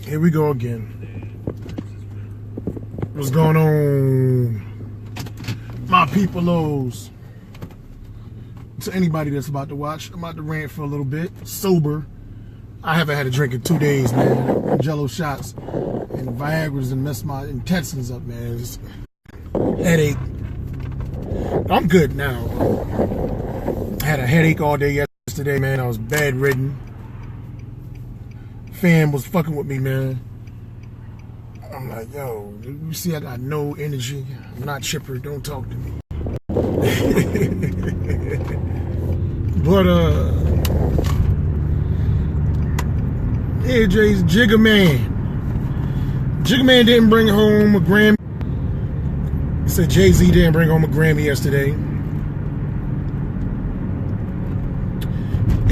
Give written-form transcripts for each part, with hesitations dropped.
Here we go again. What's going on, my peoples? To anybody that's about to watch, I'm about to rant for a little bit. Sober. I haven't had a drink in 2 days, man. Jello shots and Viagra's and messed my intestines up, man. It's headache. I'm good now. I had a headache all day yesterday, man. I was bedridden. Fam was fucking with me, man. I'm like, yo, you see I got no energy. I'm not chipper. Don't talk to me. But, yeah, Jay's Jigga Man. Jigga Man didn't bring home a Grammy. He said Jay-Z didn't bring home a Grammy yesterday.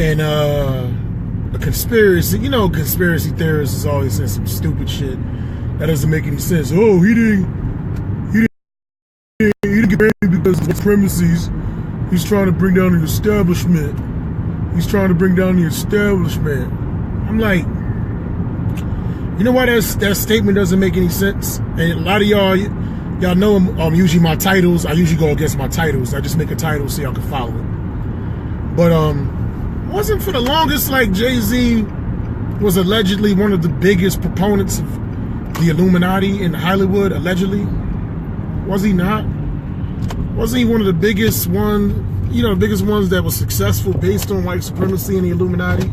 And, a conspiracy, you know, conspiracy theorists is always saying some stupid shit. That doesn't make any sense. Oh, he didn't get Grammy because of the premises. He's trying to bring down the establishment. He's trying to bring down the establishment. I'm like, you know why that statement doesn't make any sense? And a lot of y'all know usually my titles. I usually go against my titles. I just make a title so y'all can follow it. But wasn't for the longest like Jay-Z was allegedly one of the biggest proponents of the Illuminati in Hollywood, allegedly? Was he not? Wasn't he one of the biggest ones, you know, the biggest ones that was successful based on white supremacy and the Illuminati?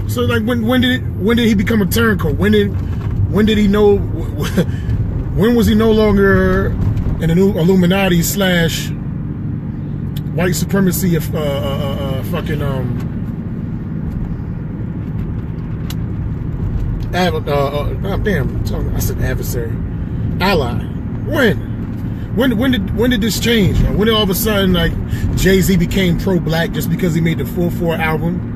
So like when did he become a turncoat? When did he know, when was he no longer an Illuminati /white supremacy of fucking I said adversary, ally. When did this change? When did all of a sudden like Jay-Z became pro-black just because he made the 4/4 album?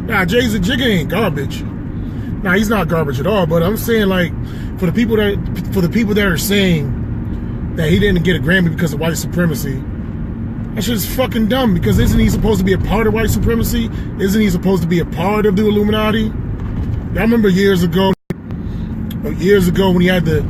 Nah, Jay-Z Jigga ain't garbage. Nah, he's not garbage at all. But I'm saying like for the people that are saying that he didn't get a Grammy because of white supremacy. That's just fucking dumb, because isn't he supposed to be a part of white supremacy? Isn't he supposed to be a part of the Illuminati? Y'all remember years ago when he had the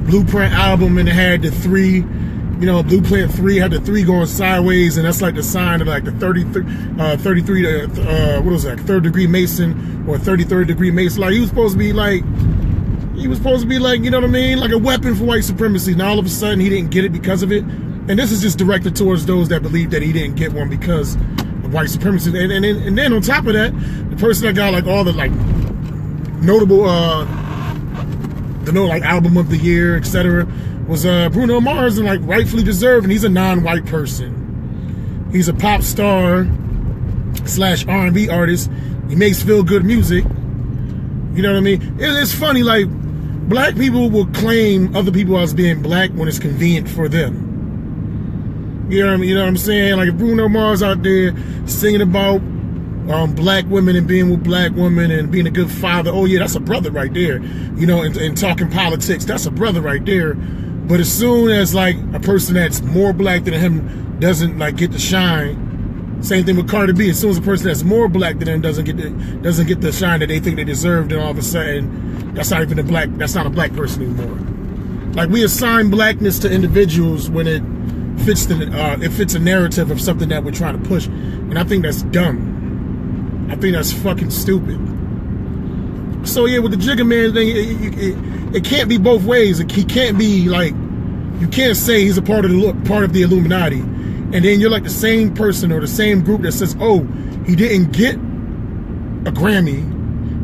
Blueprint album and it had the three, you know, Blueprint 3 had the 3 going sideways, and that's like the sign of like the 33, what was that, 3rd degree Mason or 33rd degree Mason. Like he was supposed to be like, you know what I mean? Like a weapon for white supremacy. Now all of a sudden he didn't get it because of it. And this is just directed towards those that believe that he didn't get one because of white supremacy. And then on top of that, the person that got like all the like notable, like album of the year, etc., was Bruno Mars, and like rightfully deserved. And he's a non-white person. He's a pop star / R&B artist. He makes feel good music. You know what I mean? It's funny, like black people will claim other people as being black when it's convenient for them. You know what I'm saying? Like if Bruno Mars out there singing about black women and being with black women and being a good father, oh yeah, that's a brother right there. You know, and talking politics, that's a brother right there. But as soon as like a person that's more black than him doesn't like get to shine, same thing with Cardi B. As soon as a person that's more black than him doesn't get the shine that they think they deserve, then all of a sudden that's not a black person anymore. Like we assign blackness to individuals when it fits a narrative of something that we're trying to push, and I think that's dumb. I think that's fucking stupid. So yeah, with the Jigga Man thing, it can't be both ways. He can't be like, you can't say he's a part of the Illuminati, and then you're like the same person or the same group that says, oh, he didn't get a Grammy,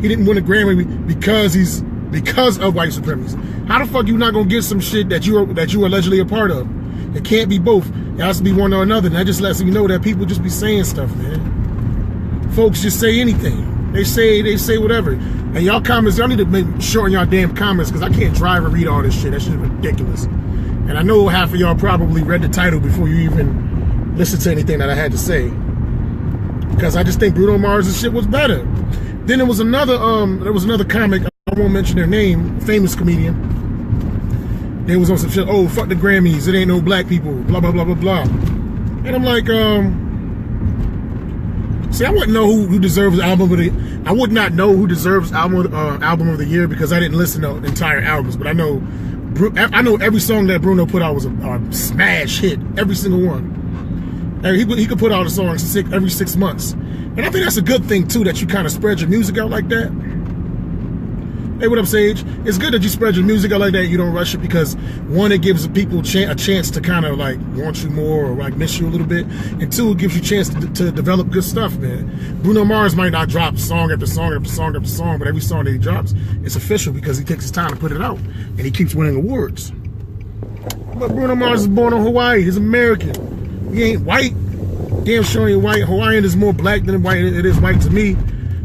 he didn't win a Grammy because of white supremacy. How the fuck you not gonna get some shit that you allegedly a part of? It can't be both. It has to be one or another. And that just lets me know that people just be saying stuff, man. Folks just say anything. They say whatever. And y'all comments, y'all need to make shorten y'all damn comments, because I can't drive and read all this shit. That shit is ridiculous. And I know half of y'all probably read the title before you even listened to anything that I had to say. Because I just think Bruno Mars' shit was better. Then there was another comic, I won't mention their name, famous comedian. They was on some shit, oh, fuck the Grammys, it ain't no black people, blah, blah, blah, blah, blah. And I'm like, See, I wouldn't know who deserves album of the. I would not know who deserves album of the year because I didn't listen to entire albums. But I know every song that Bruno put out was a smash hit. Every single one. And he could put out a song every 6 months, and I think that's a good thing too. That you kind of spread your music out like that. Hey, what up, Sage? It's good that you spread your music out like that. You don't rush it because one, it gives people a chance to kind of like want you more or like miss you a little bit, and two, it gives you a chance to develop good stuff, man. Bruno Mars might not drop song after song after song after song, but every song that he drops, it's official because he takes his time to put it out, and he keeps winning awards. But Bruno Mars is born in Hawaii. He's American. He ain't white. Damn sure he ain't white. Hawaiian is more black than white. It is white to me.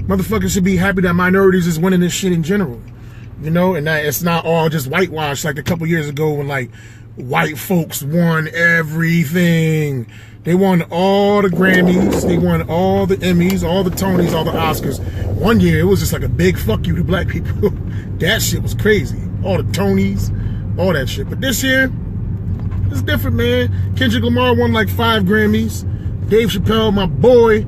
Motherfuckers should be happy that minorities is winning this shit in general. You know, and that it's not all just whitewash like a couple years ago when like white folks won everything. They won all the Grammys, they won all the Emmys, all the Tonys, all the Oscars. One year it was just like a big fuck you to black people. That shit was crazy. All the Tonys, all that shit. But this year, it's different, man. Kendrick Lamar won like 5 Grammys. Dave Chappelle, my boy,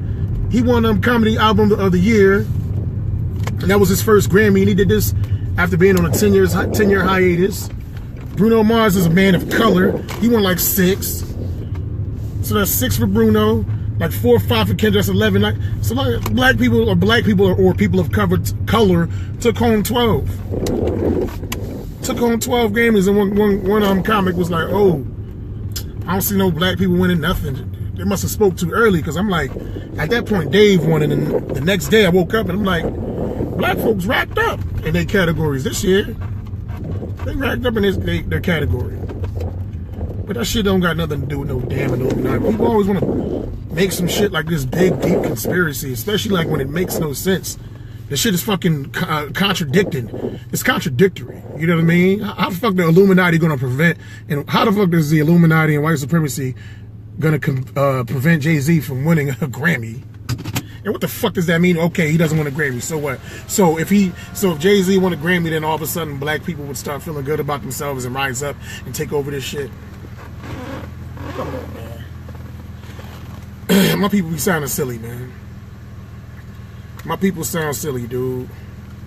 he won Comedy Album of the Year. And that was his first Grammy, and he did this after being on a 10-year hiatus. Bruno Mars is a man of color. He won like 6. So that's 6 for Bruno, like 4 or 5 for Kendrick, that's 11. So like black people or people of color took home 12. Took home 12 Grammys, and one comic was like, oh, I don't see no black people winning nothing. They must have spoke too early, because I'm like, at that point, Dave won, and then the next day I woke up and I'm like, black folks racked up in their categories this year. They racked up in their category. But that shit don't got nothing to do with no damn Illuminati. People always want to make some shit like this big, deep conspiracy, especially like when it makes no sense. This shit is fucking contradicting. It's contradictory. You know what I mean? How the fuck the Illuminati gonna prevent, and how the fuck is the Illuminati and white supremacy gonna prevent Jay-Z from winning a Grammy? And what the fuck does that mean? Okay, he doesn't win a Grammy, so what? So if Jay-Z won a Grammy, then all of a sudden black people would start feeling good about themselves and rise up and take over this shit. Come on, man. My people be sounding silly, man. My people sound silly, dude.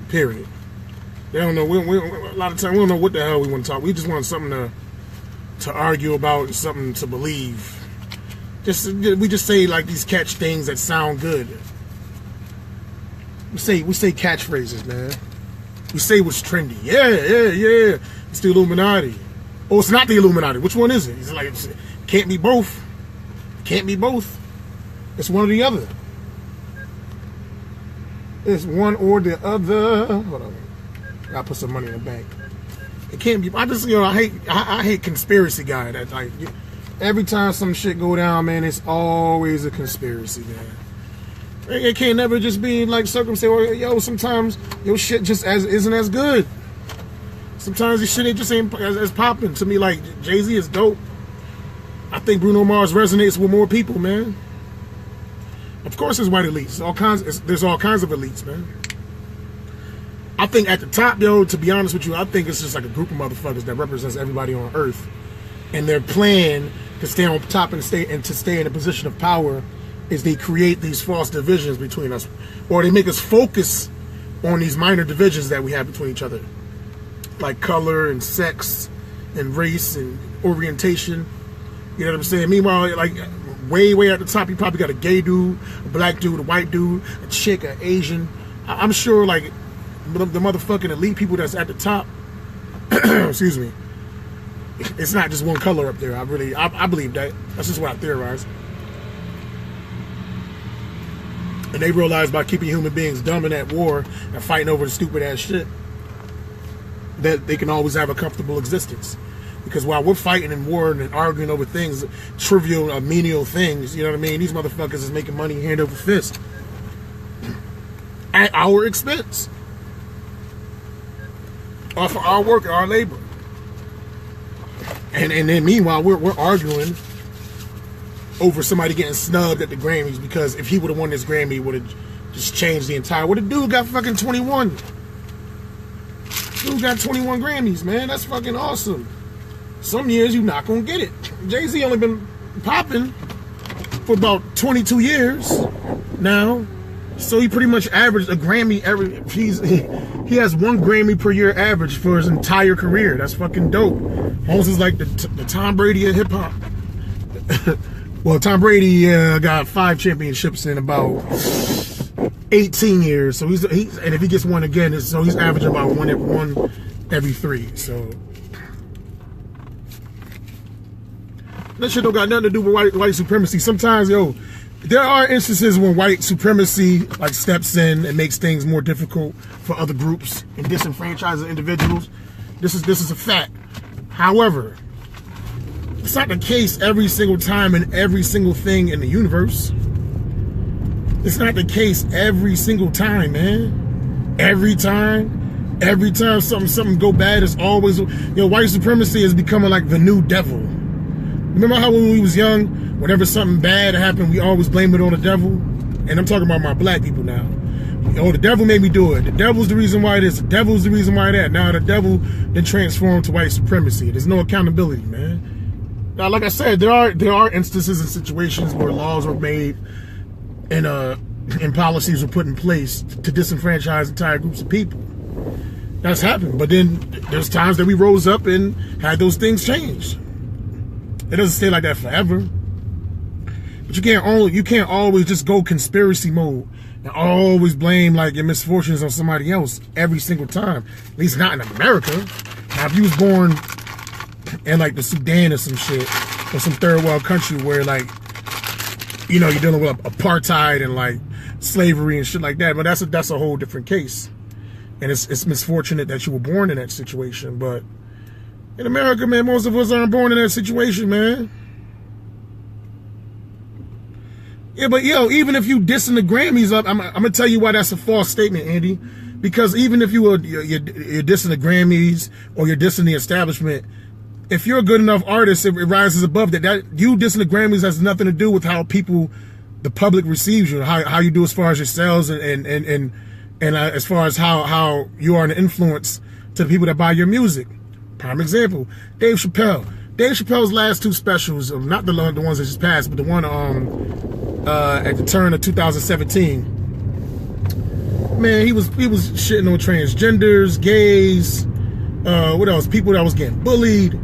Period. They don't know. A lot of times we don't know what the hell we want to talk. We just want something to argue about and something to believe. We just say like these catch things that sound good. We say catchphrases, man. We say what's trendy. Yeah. It's the Illuminati. Oh, it's not the Illuminati. Which one is it? It's like, can't be both. Can't be both. It's one or the other. It's one or the other. Hold on. I gotta put some money in the bank. It can't be. I hate conspiracy guy. That like every time some shit go down, man, it's always a conspiracy, man. It can't never just be like circumstance. Or, yo, sometimes your shit just isn't as good. Sometimes this shit ain't as popping. To me, like Jay-Z is dope. I think Bruno Mars resonates with more people, man. Of course, there's white elites. There's all kinds of elites, man. I think at the top, yo, to be honest with you, I think it's just like a group of motherfuckers that represents everybody on Earth, and their plan to stay on top and to stay in a position of power is they create these false divisions between us, or they make us focus on these minor divisions that we have between each other, like color and sex and race and orientation. You know what I'm saying? Meanwhile, like way at the top, you probably got a gay dude, a black dude, a white dude, a chick, an Asian. I'm sure like the motherfucking elite people that's at the top, excuse me, it's not just one color up there. I believe that. That's just what I theorize. And they realize by keeping human beings dumb and at war and fighting over the stupid ass shit, that they can always have a comfortable existence. Because while we're fighting and warring and arguing over things, trivial or menial things, you know what I mean? These motherfuckers is making money hand over fist at our expense, off of our work and our labor. And then meanwhile, we're arguing over somebody getting snubbed at the Grammys, because if he would have won this Grammy, it would have just changed the entire. Well, the dude got fucking 21. Dude got 21 Grammys, man. That's fucking awesome. Some years you're not gonna get it. Jay-Z only been popping for about 22 years. now. So he pretty much averaged a Grammy every. He has 1 Grammy per year average for his entire career. That's fucking dope. Holmes is like the Tom Brady of hip hop. Well, Tom Brady got 5 championships in about 18 years. So he's and if he gets one again, so he's averaging about one every 3. So that shit don't got nothing to do with white supremacy. Sometimes, there are instances when white supremacy like steps in and makes things more difficult for other groups and disenfranchises individuals. This is a fact. However, it's not the case every single time in every single thing in the universe. It's not the case every single time, man. Every time something go bad, it's always, white supremacy is becoming like the new devil. Remember how when we was young, whenever something bad happened, we always blame it on the devil? And I'm talking about my black people now. The devil made me do it. The devil's the reason why this. The devil's the reason why that. Now the devil then transformed to white supremacy. There's no accountability, man. Now, like I said, there are instances and situations where laws were made and policies were put in place to disenfranchise entire groups of people. That's happened. But then there's times that we rose up and had those things changed. It doesn't stay like that forever. But you can't always just go conspiracy mode and always blame like your misfortunes on somebody else every single time. At least not in America. Now, if you was born in like the Sudan or some shit, or some third world country where like, you're dealing with apartheid and like slavery and shit like that, but that's a whole different case. And it's misfortunate that you were born in that situation, but in America, man, most of us aren't born in that situation, man. Yeah, but even if you dissing the Grammys up, I'm gonna tell you why that's a false statement, Andy. Because even if you're dissing the Grammys or you're dissing the establishment, if you're a good enough artist, it rises above that. That you dissing the Grammys has nothing to do with how the public receives you, how you do as far as your sales and as far as how you are an influence to the people that buy your music. Prime example, Dave Chappelle. Dave Chappelle's last 2 specials, not the ones that just passed, but the one at the turn of 2017. Man, he was shitting on transgenders, gays, what else? People that was getting bullied,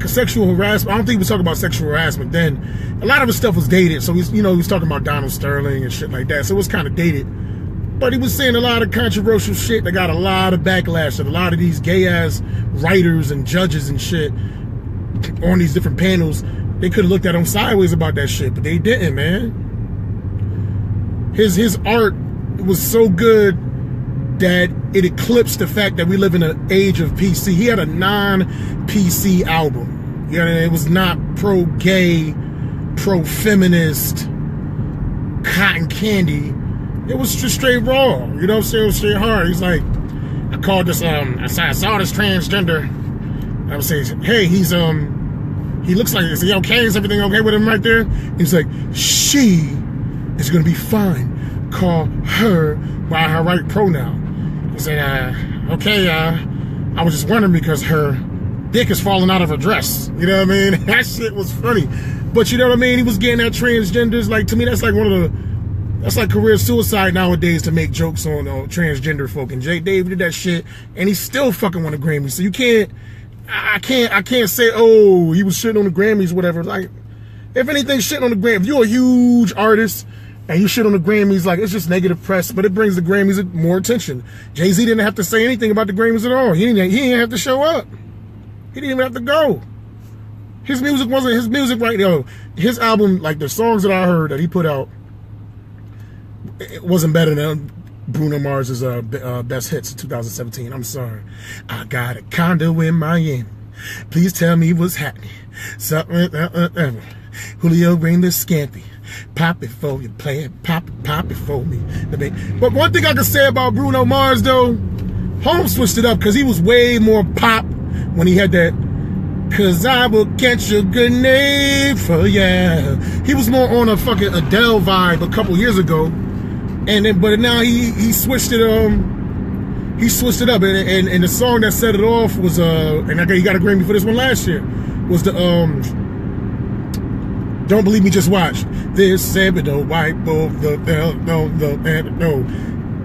sexual harassment. I don't think he was talking about sexual harassment then. A lot of his stuff was dated, so he was talking about Donald Sterling and shit like that. So it was kind of dated. But he was saying a lot of controversial shit that got a lot of backlash. And a lot of these gay-ass writers and judges and shit on these different panels, they could have looked at him sideways about that shit, but they didn't, man. His art was so good that it eclipsed the fact that we live in an age of PC. He had a non-PC album. It was not pro-gay, pro-feminist, cotton candy. It was just straight raw, you know what I'm saying? It was straight hard. He's like, I called this, I saw this transgender. I was saying, hey, he looks like, is he okay? Is everything okay with him right there? He's like, she is gonna be fine. Call her by her right pronoun. He said, okay, I was just wondering because her dick is falling out of her dress. You know what I mean? That shit was funny. But you know what I mean? He was getting at transgenders. Like, to me, that's like that's like career suicide nowadays to make jokes on transgender folk. And Jay Dave did that shit, and he still fucking won a Grammy. So I can't say, oh, he was shitting on the Grammys, whatever. Like, if anything, shitting on the Grammys. If you're a huge artist and you shit on the Grammys, like, it's just negative press, but it brings the Grammys more attention. Jay-Z didn't have to say anything about the Grammys at all. He didn't have to show up. He didn't even have to go. His music wasn't his music right now. His album, like the songs that I heard that he put out, it wasn't better than Bruno Mars's best hits of 2017. I'm sorry. I got a condo in Miami. Please tell me what's happening. Something, Julio bring the scampi. Pop it for you, play it. Pop it for me. But one thing I can say about Bruno Mars, though, Holmes switched it up because he was way more pop when he had that. Cause I will catch a grenade for ya. He was more on a fucking Adele vibe a couple years ago. But now he switched it up, and the song that set it off was he got a Grammy for this one last year, was the Don't believe me, just watch. This said, but don't wipe off the no.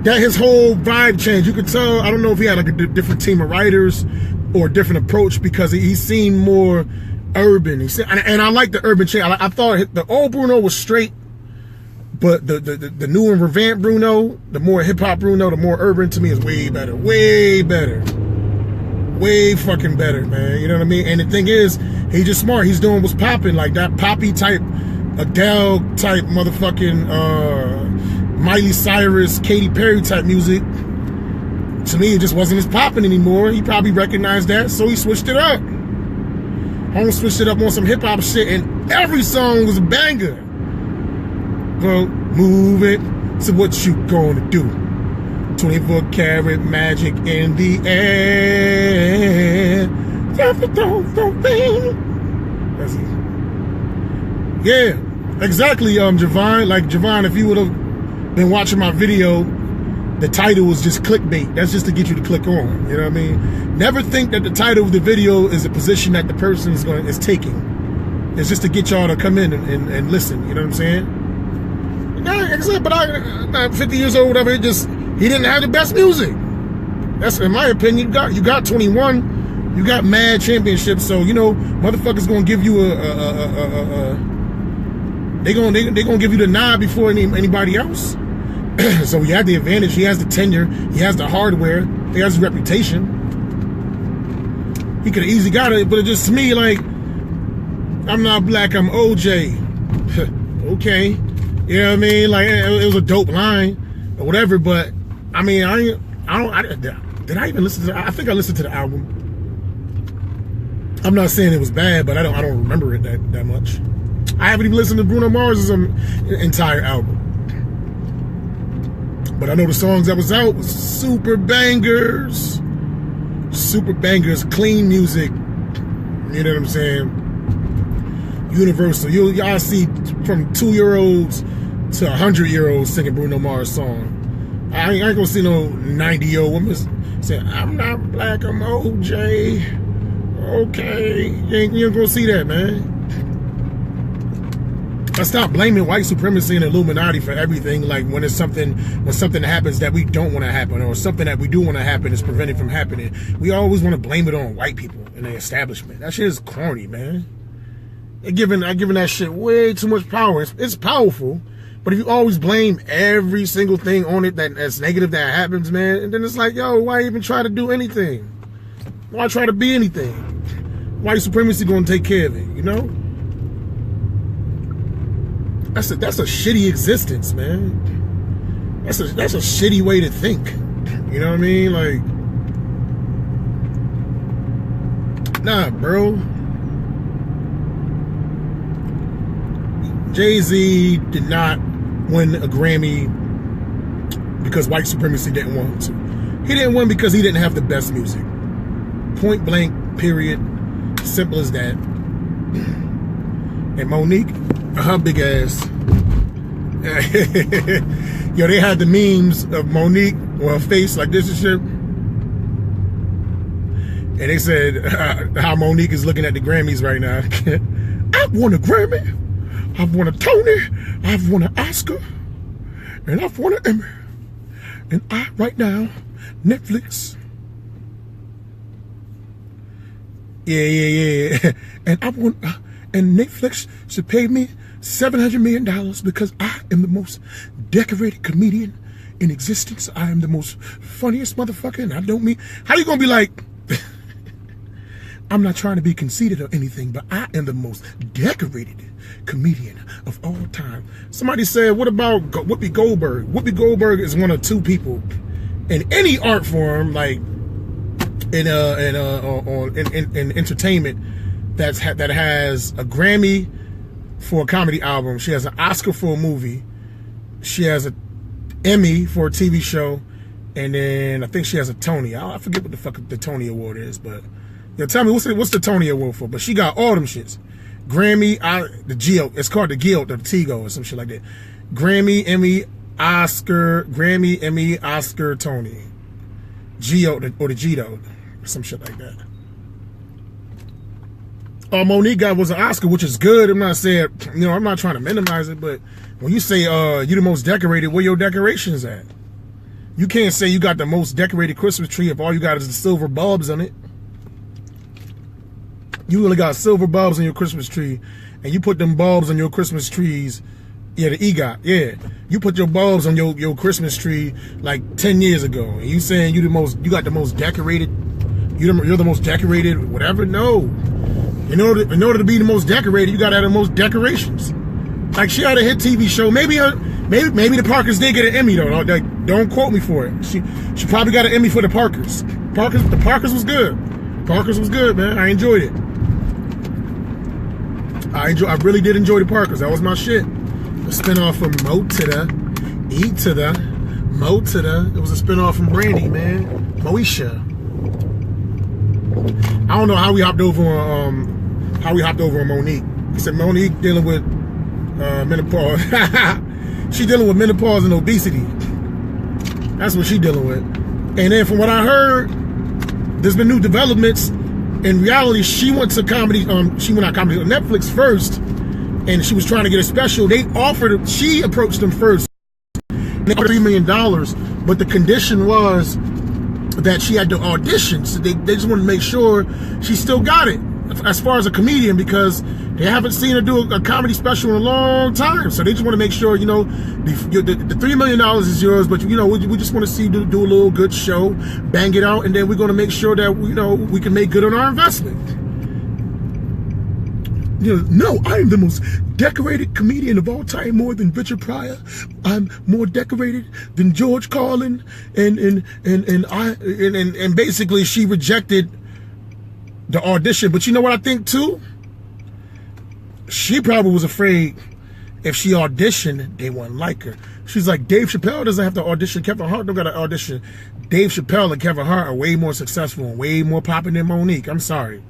That his whole vibe changed. You could tell, I don't know if he had like a different team of writers or a different approach, because he seemed more urban. And I like the urban change. I thought the old Bruno was straight, but the new and revamped Bruno, the more hip-hop Bruno, the more urban, to me is way better. Way better. Way fucking better, man. You know what I mean? And the thing is, he's just smart. He's doing what's popping, like that poppy type, Adele type motherfucking Miley Cyrus, Katy Perry type music. To me, it just wasn't as popping anymore. He probably recognized that, so he switched it up. Holmes switched it up on some hip-hop shit, and every song was a banger. Well, move it, so what you gonna do? 24 karat magic in the air. That's it. Yeah, exactly, Javon. Like, Javon, if you would have been watching my video, the title was just clickbait. That's just to get you to click on. You know what I mean? Never think that the title of the video is a position that the person is taking. It's just to get y'all to come in and listen. You know what I'm saying? But I'm 50 years old, whatever. He didn't have the best music. That's, in my opinion. You got 21. You got mad championships. So, you know, motherfuckers gonna give you they gonna give you the nod before anybody else. So he had the advantage. He has the tenure. He has the hardware. He has the reputation. He could have easily got it, but it just, to me, like, I'm not black, I'm OJ. Okay. You know what I mean? Like, it was a dope line or whatever, but I mean, did I even listen to I think I listened to the album. I'm not saying it was bad, but I don't remember it that much. I haven't even listened to Bruno Mars' entire album. But I know the songs that was out was super bangers. Super bangers, clean music. You know what I'm saying? Universal. Y'all see from 2-year-olds to 100-year-olds singing Bruno Mars song. I ain't gonna see no 90-year-old woman saying, I'm not black, I'm OJ. Okay. You ain't gonna see that, man. I stop blaming white supremacy and Illuminati for everything. Like when something happens that we don't want to happen, or something that we do want to happen is prevented from happening, we always want to blame it on white people and the establishment. That shit is corny, man. I'm giving that shit way too much power. It's powerful, but if you always blame every single thing on it that's negative that happens, man, and then it's like, yo, why even try to do anything? Why try to be anything? White supremacy gonna take care of it, you know? That's a shitty existence, man. That's a shitty way to think. You know what I mean? Like, nah, bro. Jay-Z did not win a Grammy because white supremacy didn't want him to. He didn't win because he didn't have the best music. Point blank, period. Simple as that. And Monique, her big ass. Yo, they had the memes of Monique with her face like this and shit. And they said how Monique is looking at the Grammys right now. I've won a Grammy. I've won a Tony. I've won an Oscar. And I've won an Emmy. And I, right now, Netflix. Yeah. And I want, and Netflix should pay me $700 million because I am the most decorated comedian in existence. I am the most funniest motherfucker, and I don't mean, how you gonna be like, I'm not trying to be conceited or anything, but I am the most decorated comedian of all time. Somebody said, what about Whoopi Goldberg? Whoopi Goldberg is one of two people in any art form, like in entertainment, that has a Grammy for a comedy album. She has an Oscar for a movie. She has an Emmy for a TV show, and then I think she has a Tony. I forget what the fuck the Tony Award is, but yo, tell me what's the Tony Award for? But she got all them shits. Grammy, the Guild. It's called the Guild or the Tigo or some shit like that. Grammy, Emmy, Oscar, Grammy, Emmy, Oscar, Tony. Guild or the Guido, some shit like that. Monique got was an Oscar, which is good. I'm not saying, I'm not trying to minimize it, but when you say you the most decorated, where your decorations at? You can't say you got the most decorated Christmas tree if all you got is the silver bulbs on it. You only got silver bulbs on your Christmas tree, and you put them bulbs on your Christmas trees. Yeah, the EGOT. Yeah, you put your bulbs on your Christmas tree like 10 years ago, and you saying you got the most decorated. You're the most decorated, whatever. No, in order to be the most decorated, you gotta have the most decorations. Like, she had a hit TV show. Maybe the Parkers did get an Emmy though. Like, don't quote me for it. She probably got an Emmy for the Parkers. The Parkers was good. Parkers was good, man. I enjoyed it. I really did enjoy the Parkers. That was my shit. A spinoff from Mo to the E to the Mo to the. It was a spinoff from Brandy, man. Moesha. I don't know how we hopped over on Monique. He said Monique dealing with menopause. She dealing with menopause and obesity. That's what she dealing with. And then from what I heard, there's been new developments. In reality, she went to comedy. She went on comedy on Netflix first, and she was trying to get a special. She approached them first. They offered $3 million, but the condition was that she had to audition. So they just wanted to make sure she still got it as far as a comedian, because they haven't seen her do a comedy special in a long time. So they just want to make sure, the $3 million is yours, but we just want to see you do a little good show, bang it out, and then we're going to make sure that we can make good on our investment. No, I am the most decorated comedian of all time, more than Richard Pryor. I'm more decorated than George Carlin, and basically she rejected the audition. But you know what I think too? She probably was afraid if she auditioned, they wouldn't like her. She's like, Dave Chappelle doesn't have to audition. Kevin Hart don't got to audition. Dave Chappelle and Kevin Hart are way more successful and way more popping than Monique. I'm sorry.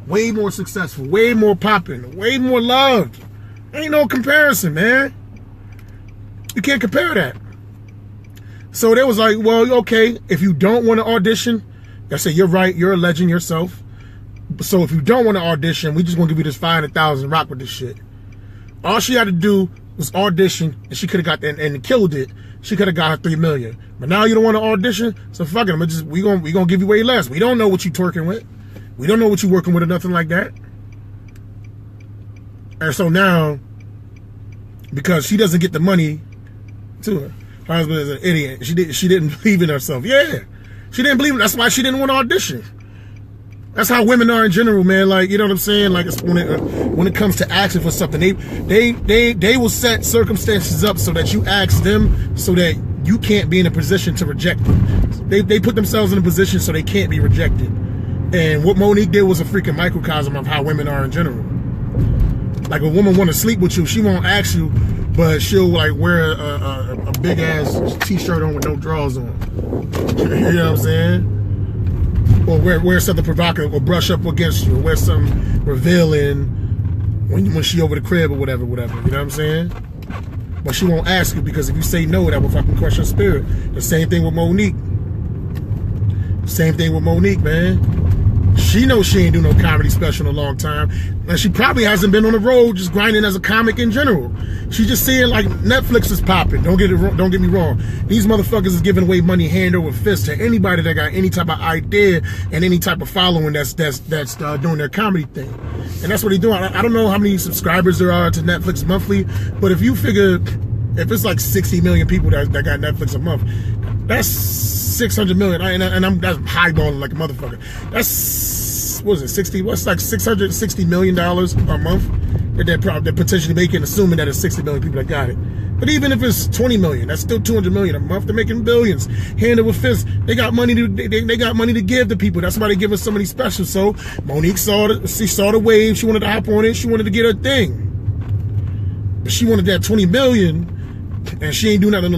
Way more successful, way more popping, way more loved. Ain't no comparison, man. You can't compare that. So they was like, well, okay, if you don't want to audition, I said, you're right, you're a legend yourself. So if you don't want to audition, we just gonna give you this $500,000, rock with this shit. All she had to do was audition, and she could have got that and killed it. She could have got her $3 million. But now you don't want to audition, so fuck it. We gonna give you way less. We don't know what you twerking with. We don't know what you're working with or nothing like that. And so now, because she doesn't get the money to her husband is an idiot. She didn't believe in herself. Yeah, she didn't believe in. That's why she didn't want to audition. That's how women are in general, man. Like, you know what I'm saying? Like, it's when it comes to asking for something, they will set circumstances up so that you ask them so that you can't be in a position to reject them. They put themselves in a position so they can't be rejected. And what Monique did was a freaking microcosm of how women are in general. Like, a woman want to sleep with you, she won't ask you, but she'll like wear a big ass t-shirt on with no drawers on. You know what I'm saying? Or wear something provocative, or brush up against you, or wear something revealing when she over the crib or whatever. You know what I'm saying? But she won't ask you, because if you say no, that will fucking crush her spirit. The same thing with Monique. Same thing with Monique, man. She knows she ain't do no comedy special in a long time. And she probably hasn't been on the road just grinding as a comic in general. She just seeing like Netflix is popping. Don't get me wrong. These motherfuckers is giving away money hand over fist to anybody that got any type of idea and any type of following that's doing their comedy thing. And that's what they doing. I don't know how many subscribers there are to Netflix monthly, but if you figure, if it's like 60 million people that got Netflix a month, that's 600 million, and that's highballing like a motherfucker. That's, what is it, 60? What's like $660 million a month that they're potentially making, assuming that it's 60 million people that got it. But even if it's 20 million, that's still 200 million a month. They're making billions, hand over fist. They got money to they got money to give to people. That's why they give us so many specials. So Monique saw the wave. She wanted to hop on it. She wanted to get her thing. But she wanted that 20 million. And she ain't do nothing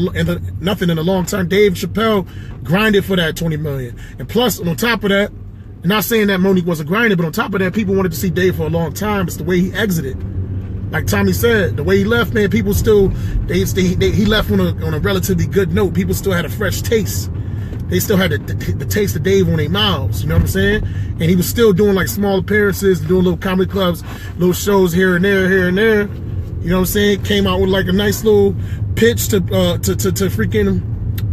in a long time. Dave Chappelle grinded for that 20 million. And plus, on top of that, I'm not saying that Monique wasn't grinding, but on top of that, people wanted to see Dave for a long time. It's the way he exited. Like Tommy said, the way he left, man, people still, he left on a relatively good note. People still had a fresh taste. they still had the taste of Dave on their mouths, you know what I'm saying? And he was still doing like small appearances, doing little comedy clubs, little shows here and there, you know what I'm saying? Came out with like a nice little pitch to freaking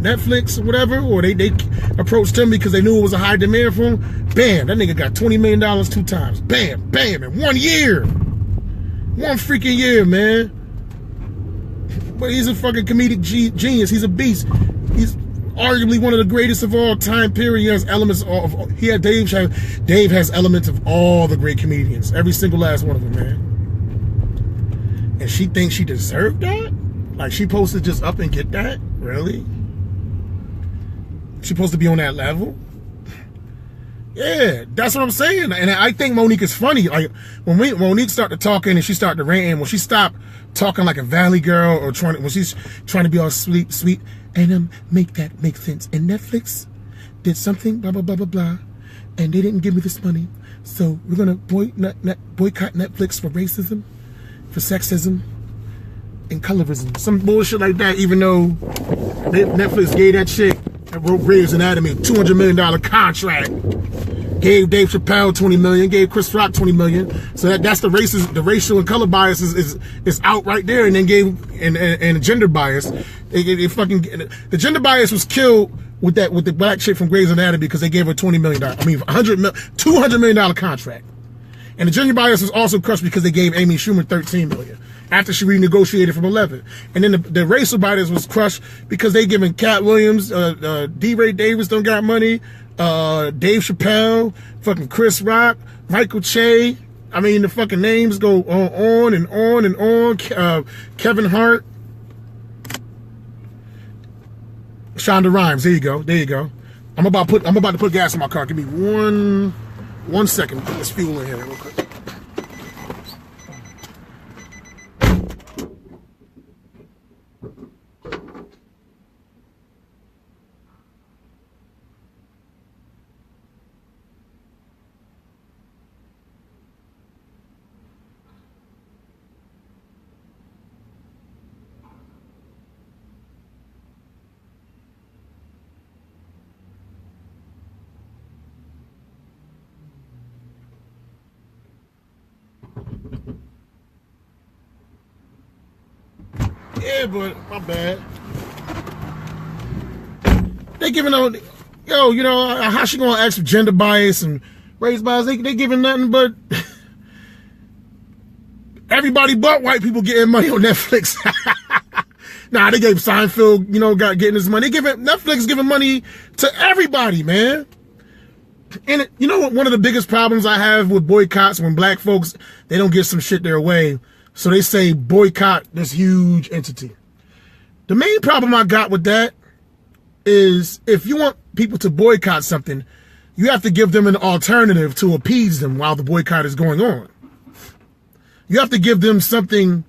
Netflix or whatever, or they approached him because they knew it was a high demand for him. Bam, that nigga got $20 million 2 times. Bam, bam, in 1 year. 1 freaking year, man. But he's a fucking comedic genius. He's a beast. He's arguably one of the greatest of all time, period. He has elements of, Dave has elements of all the great comedians. Every single last one of them, man. And she thinks she deserved that? Like, she supposed to just up and get that? Really? She supposed to be on that level? Yeah, that's what I'm saying. And I think Monique is funny. Like, when Monique started talking and she started ranting, when she stopped talking like a valley girl, or when she's trying to be all sweet, and make that make sense. And Netflix did something, blah, blah, blah, blah, blah, and they didn't give me this money. So we're going to boycott Netflix for racism, for sexism, and colorism. Some bullshit like that, even though Netflix gave that chick that wrote Grey's Anatomy a $200 million contract. Gave Dave Chappelle $20 million, gave Chris Rock $20 million. So that's the racial and color bias is out right there. And then and gender bias. The gender bias was killed with the black chick from Grey's Anatomy because they gave her $200 million contract. And the gender bias was also crushed because they gave Amy Schumer $13 million after she renegotiated from 11. And then the racial bias was crushed because they giving Cat Williams, D. Ray Davis don't got money, Dave Chappelle, fucking Chris Rock, Michael Che. I mean, the fucking names go on and on and on. Kevin Hart, Shonda Rhimes. There you go. I'm about to put gas in my car. Give me one second. Put this fuel in here real quick. Yeah, but my bad. They giving out, you know, how she gonna ask for gender bias and race bias? They giving nothing but everybody but white people getting money on Netflix. Nah, they gave Seinfeld, you know, getting his money. Netflix giving money to everybody, man. And you know what? One of the biggest problems I have with boycotts, when black folks, they don't get some shit their way. So they say boycott this huge entity. The main problem I got with that is if you want people to boycott something, you have to give them an alternative to appease them while the boycott is going on. You have to give them something,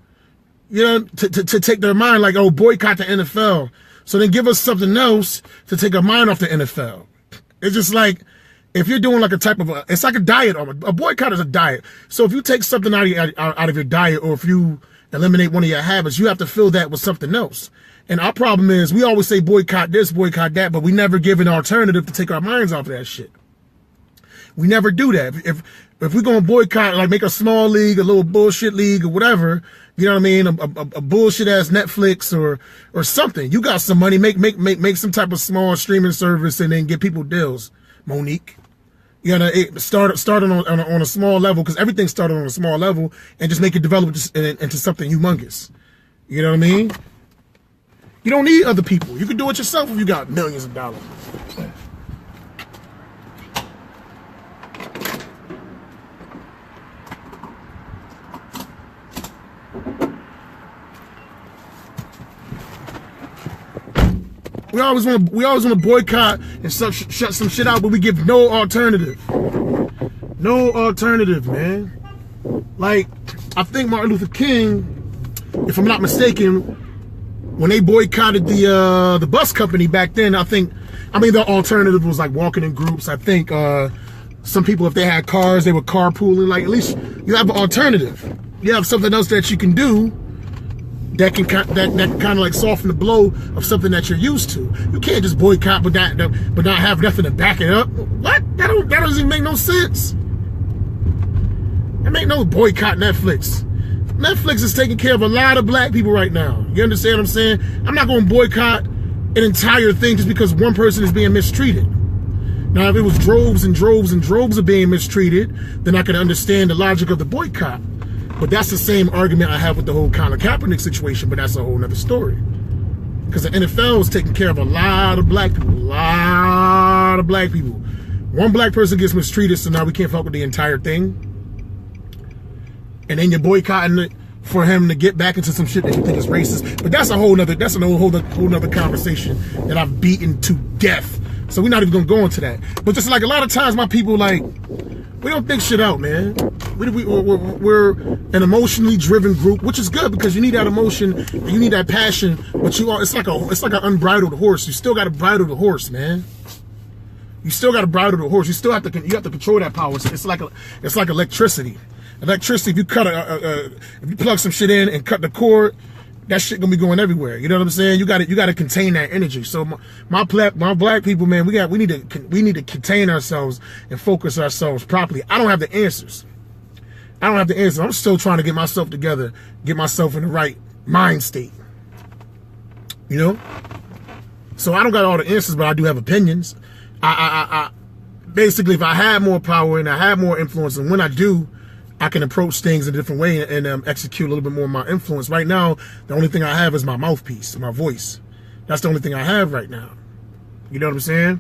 you know, to take their mind, like, oh, boycott the NFL. So then give us something else to take our mind off the NFL. It's just like, if you're doing like a type of it's like a diet. A boycott is a diet. So if you take something out of your diet, or if you eliminate one of your habits, you have to fill that with something else. And our problem is we always say boycott this, boycott that, but we never give an alternative to take our minds off of that shit. We never do that. If we're gonna boycott, like make a small league, a little bullshit league, or whatever, you know what I mean, a bullshit ass Netflix or something. You got some money, make some type of small streaming service, and then get people deals, Monique. You know, it started on a small level, because everything started on a small level, and just make it develop into something humongous. You know what I mean? You don't need other people. You can do it yourself if you got millions of dollars. We always want to boycott and shut some shit out, but we give no alternative. No alternative, man. Like, I think Martin Luther King, if I'm not mistaken, when they boycotted the bus company back then, the alternative was like walking in groups. I think some people, if they had cars, they were carpooling. Like, at least you have an alternative. You have something else that you can do that can kind of like soften the blow of something that you're used to. You can't just boycott but not have nothing to back it up. What? That doesn't even make no sense. That make no boycott Netflix. Netflix is taking care of a lot of black people right now. You understand what I'm saying? I'm not going to boycott an entire thing just because one person is being mistreated. Now, if it was droves and droves and droves of being mistreated, then I could understand the logic of the boycott. But that's the same argument I have with the whole Colin Kaepernick situation, but that's a whole nother story. Because the NFL is taking care of a lot of black people. One black person gets mistreated, so now we can't fuck with the entire thing. And then you're boycotting it for him to get back into some shit that you think is racist. But that's a whole nother conversation that I've beaten to death. So we're not even gonna go into that. But just like a lot of times my people, like, we don't think shit out, man. We're an emotionally driven group, which is good because you need that emotion, you need that passion, but it's like an unbridled horse. You still gotta bridle the horse, man. You still gotta bridle the horse. You still have to control that power. It's like electricity. Electricity, if you if you plug some shit in and cut the cord, that shit gonna be going everywhere. You know what I'm saying? You gotta contain that energy. So my black people, man, we need to contain ourselves and focus ourselves properly. I don't have the answers. I'm still trying to get myself together, get myself in the right mind state. You know? So I don't got all the answers, but I do have opinions. I basically, if I had more power and I had more influence, and when I do, I can approach things in a different way and execute a little bit more of my influence. Right now, the only thing I have is my mouthpiece, my voice. That's the only thing I have right now. You know what I'm saying?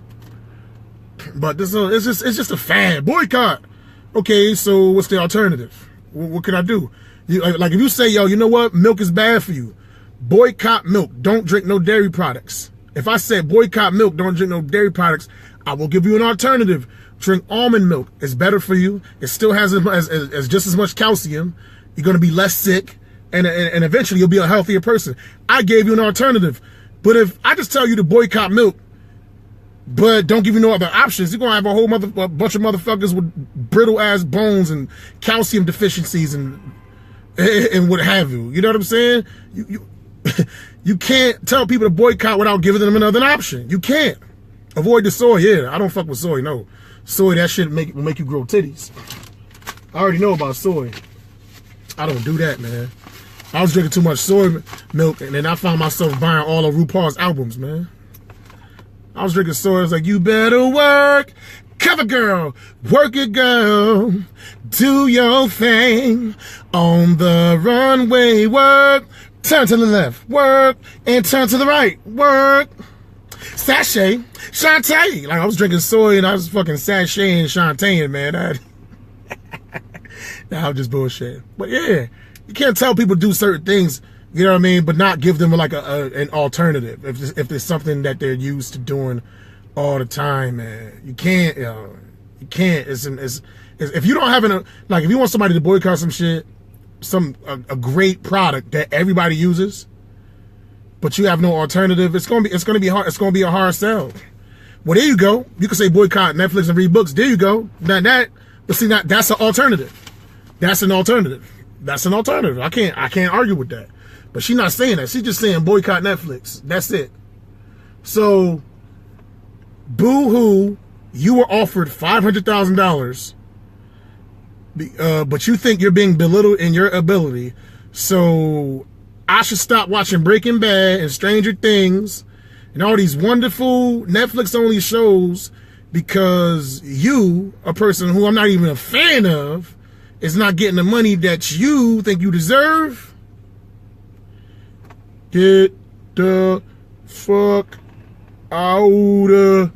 But it's just a fad. Boycott. Okay, so what's the alternative? What can I do? Like if you say, yo, you know what? Milk is bad for you. Boycott milk. Don't drink no dairy products. If I said boycott milk, don't drink no dairy products, I will give you an alternative. Drink almond milk. It's better for you. It still has as just as much calcium. You're going to be less sick, and eventually you'll be a healthier person. I gave you an alternative. But if I just tell you to boycott milk, but don't give you no other options, you're going to have a bunch of motherfuckers with brittle-ass bones and calcium deficiencies and what have you. You know what I'm saying? You can't tell people to boycott without giving them another option. You can't. Avoid the soy. Yeah, I don't fuck with soy, no. Soy, that shit will make you grow titties. I already know about soy. I don't do that, man. I was drinking too much soy milk, and then I found myself buying all of RuPaul's albums, man. I was drinking soy. I was like, you better work. Cover girl. Work it, girl. Do your thing. On the runway, work. Turn to the left, work. And turn to the right, work. Sachet, Shantae. Like, I was drinking soy and I was fucking sachet and Shantae, man. Nah, I'm just bullshit. But yeah, you can't tell people to do certain things, you know what I mean, but not give them like an alternative if it's something that they're used to doing all the time, man. You can't, you can't. It's if you don't have if you want somebody to boycott some shit, a great product that everybody uses, but you have no alternative, it's gonna be hard. It's gonna be a hard sell. Well, there you go. You can say boycott Netflix and read books. There you go. But see, that's an alternative. That's an alternative. That's an alternative. I can't argue with that. But she's not saying that. She's just saying boycott Netflix. That's it. So, boo-hoo, you were offered $500,000, but you think you're being belittled in your ability. So, I should stop watching Breaking Bad and Stranger Things and all these wonderful Netflix-only shows because you, a person who I'm not even a fan of, is not getting the money that you think you deserve? Get the fuck out of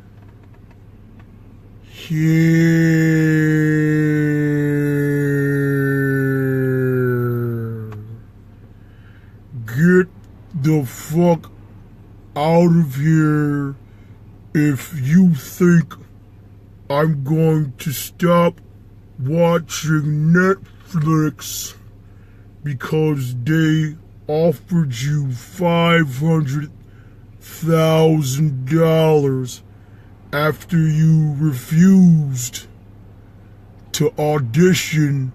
here. Get the fuck out of here if you think I'm going to stop watching Netflix because they offered you $500,000 after you refused to audition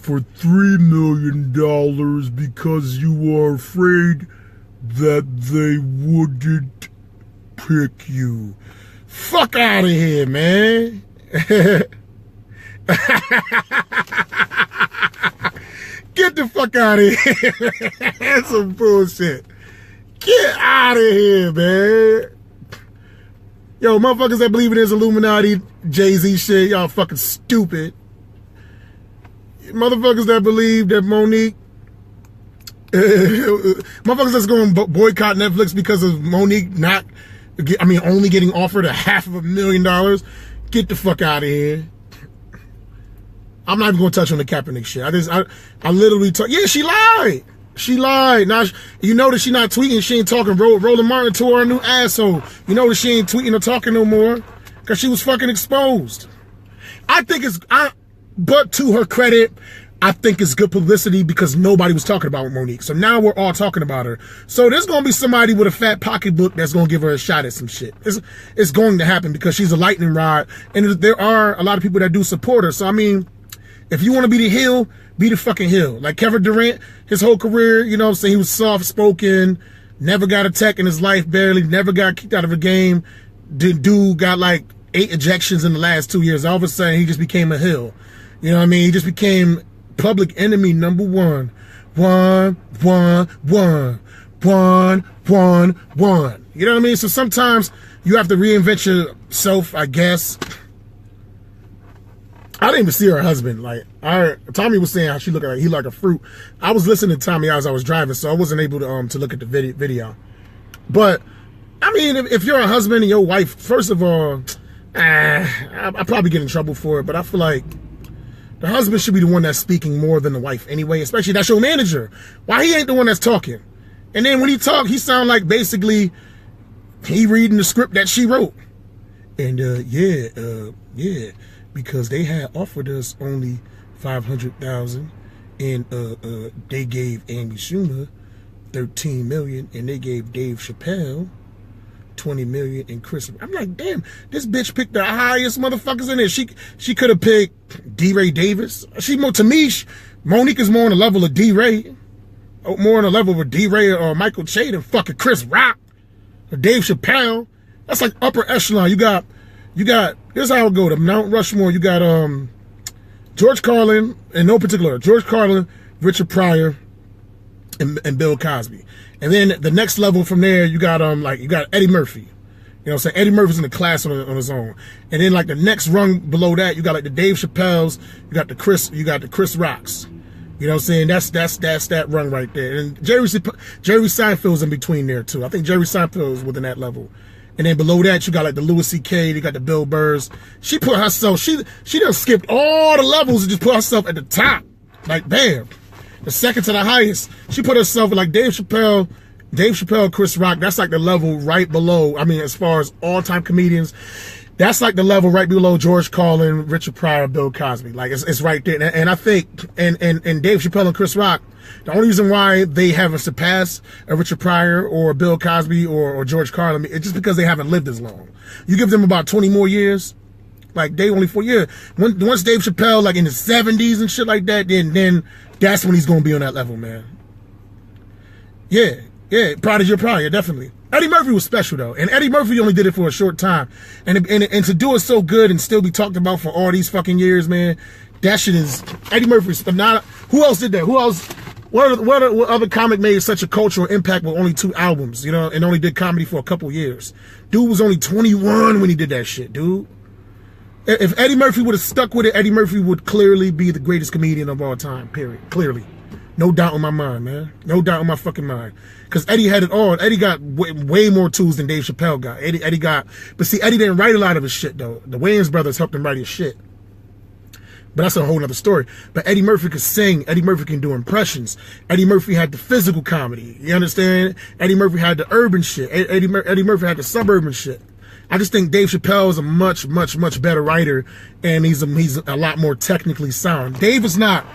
for $3 million because you are afraid that they wouldn't pick you. Fuck out of here, man. Get the fuck out of here. That's some bullshit. Get out of here, man. Yo, motherfuckers that believe in this Illuminati, Jay-Z shit, y'all fucking stupid. Motherfuckers that believe that Monique, motherfuckers that's going to boycott Netflix because of Monique only getting offered $500,000. Get the fuck out of here. I'm not even going to touch on the Kaepernick shit. I literally yeah, she lied. She lied. Now, you know that she not tweeting. She ain't talking. Roland Martin tore her new asshole. You know that she ain't tweeting or talking no more because she was fucking exposed. But to her credit, I think it's good publicity because nobody was talking about Monique. So now we're all talking about her. So there's going to be somebody with a fat pocketbook that's going to give her a shot at some shit. It's going to happen because she's a lightning rod. And there are a lot of people that do support her. So, I mean, if you want to be the heel, be the fucking heel. Like Kevin Durant, his whole career, you know what I'm saying? He was soft-spoken, never got a tech in his life, barely, never got kicked out of a game. Dude got like 8 ejections in the last 2 years. All of a sudden, he just became a heel. You know what I mean? He just became public enemy number one. One. You know what I mean? So sometimes you have to reinvent yourself, I guess. I didn't even see her husband. Like, Tommy was saying how she looked like he like a fruit. I was listening to Tommy as I was driving, so I wasn't able to look at the video. But I mean, if you're a husband and your wife, first of all, I probably get in trouble for it. But I feel like the husband should be the one that's speaking more than the wife anyway. Especially that's your manager. Why he ain't the one that's talking? And then when he talk, he sound like basically he reading the script that she wrote. And yeah. Because they had offered us only $500,000, and they gave Amy Schumer $13 million, and they gave Dave Chappelle $20 million, and Chris. I'm like, damn, this bitch picked the highest motherfuckers in there. She could have picked D-Ray Davis. To me, Monique is more on the level of D-Ray, more on the level of D-Ray or Michael Che than fucking Chris Rock or Dave Chappelle. That's like upper echelon. You got. Here's how it go. To Mount Rushmore, you got George Carlin, in no particular, George Carlin, Richard Pryor, and Bill Cosby. And then the next level from there, you got Eddie Murphy. You know what I'm saying? Eddie Murphy's in the class on his own. And then like the next rung below that, you got like the Dave Chappelle's, you got the Chris Rocks. You know what I'm saying? That's that rung right there. And Jerry Seinfeld's in between there too. I think Jerry Seinfeld is within that level. And then below that, you got like the Louis C.K., you got the Bill Burrs. She put herself, she done skipped all the levels and just put herself at the top. Like, bam. The second to the highest. She put herself like Dave Chappelle, Chris Rock. That's like the level right below. I mean, as far as all-time comedians, that's like the level right below George Carlin, Richard Pryor, Bill Cosby. Like, it's right there. And I think, and Dave Chappelle and Chris Rock, the only reason why they haven't surpassed a Richard Pryor or Bill Cosby or George Carlin, it's just because they haven't lived as long. You give them about 20 more years, like they only 4 years. Once Dave Chappelle, like in the 70s and shit like that, then that's when he's going to be on that level, man. Yeah, Prodigy, definitely. Eddie Murphy was special though, and Eddie Murphy only did it for a short time, and to do it so good and still be talked about for all these fucking years, man. That shit is Eddie Murphy's not. Who else did that? Who else? What other comic made such a cultural impact with only 2 albums, you know, and only did comedy for a couple years? Dude was only 21 when he did that shit, dude. If Eddie Murphy would have stuck with it, Eddie Murphy would clearly be the greatest comedian of all time, period. Clearly. No doubt in my mind, man. No doubt in my fucking mind. Because Eddie had it all. Eddie got way more tools than Dave Chappelle got. Eddie got... But see, Eddie didn't write a lot of his shit, though. The Wayans brothers helped him write his shit. But that's a whole nother story. But Eddie Murphy could sing. Eddie Murphy can do impressions. Eddie Murphy had the physical comedy. You understand? Eddie Murphy had the urban shit. Eddie Murphy had the suburban shit. I just think Dave Chappelle is a much, much, much better writer, and he's a lot more technically sound. Dave is not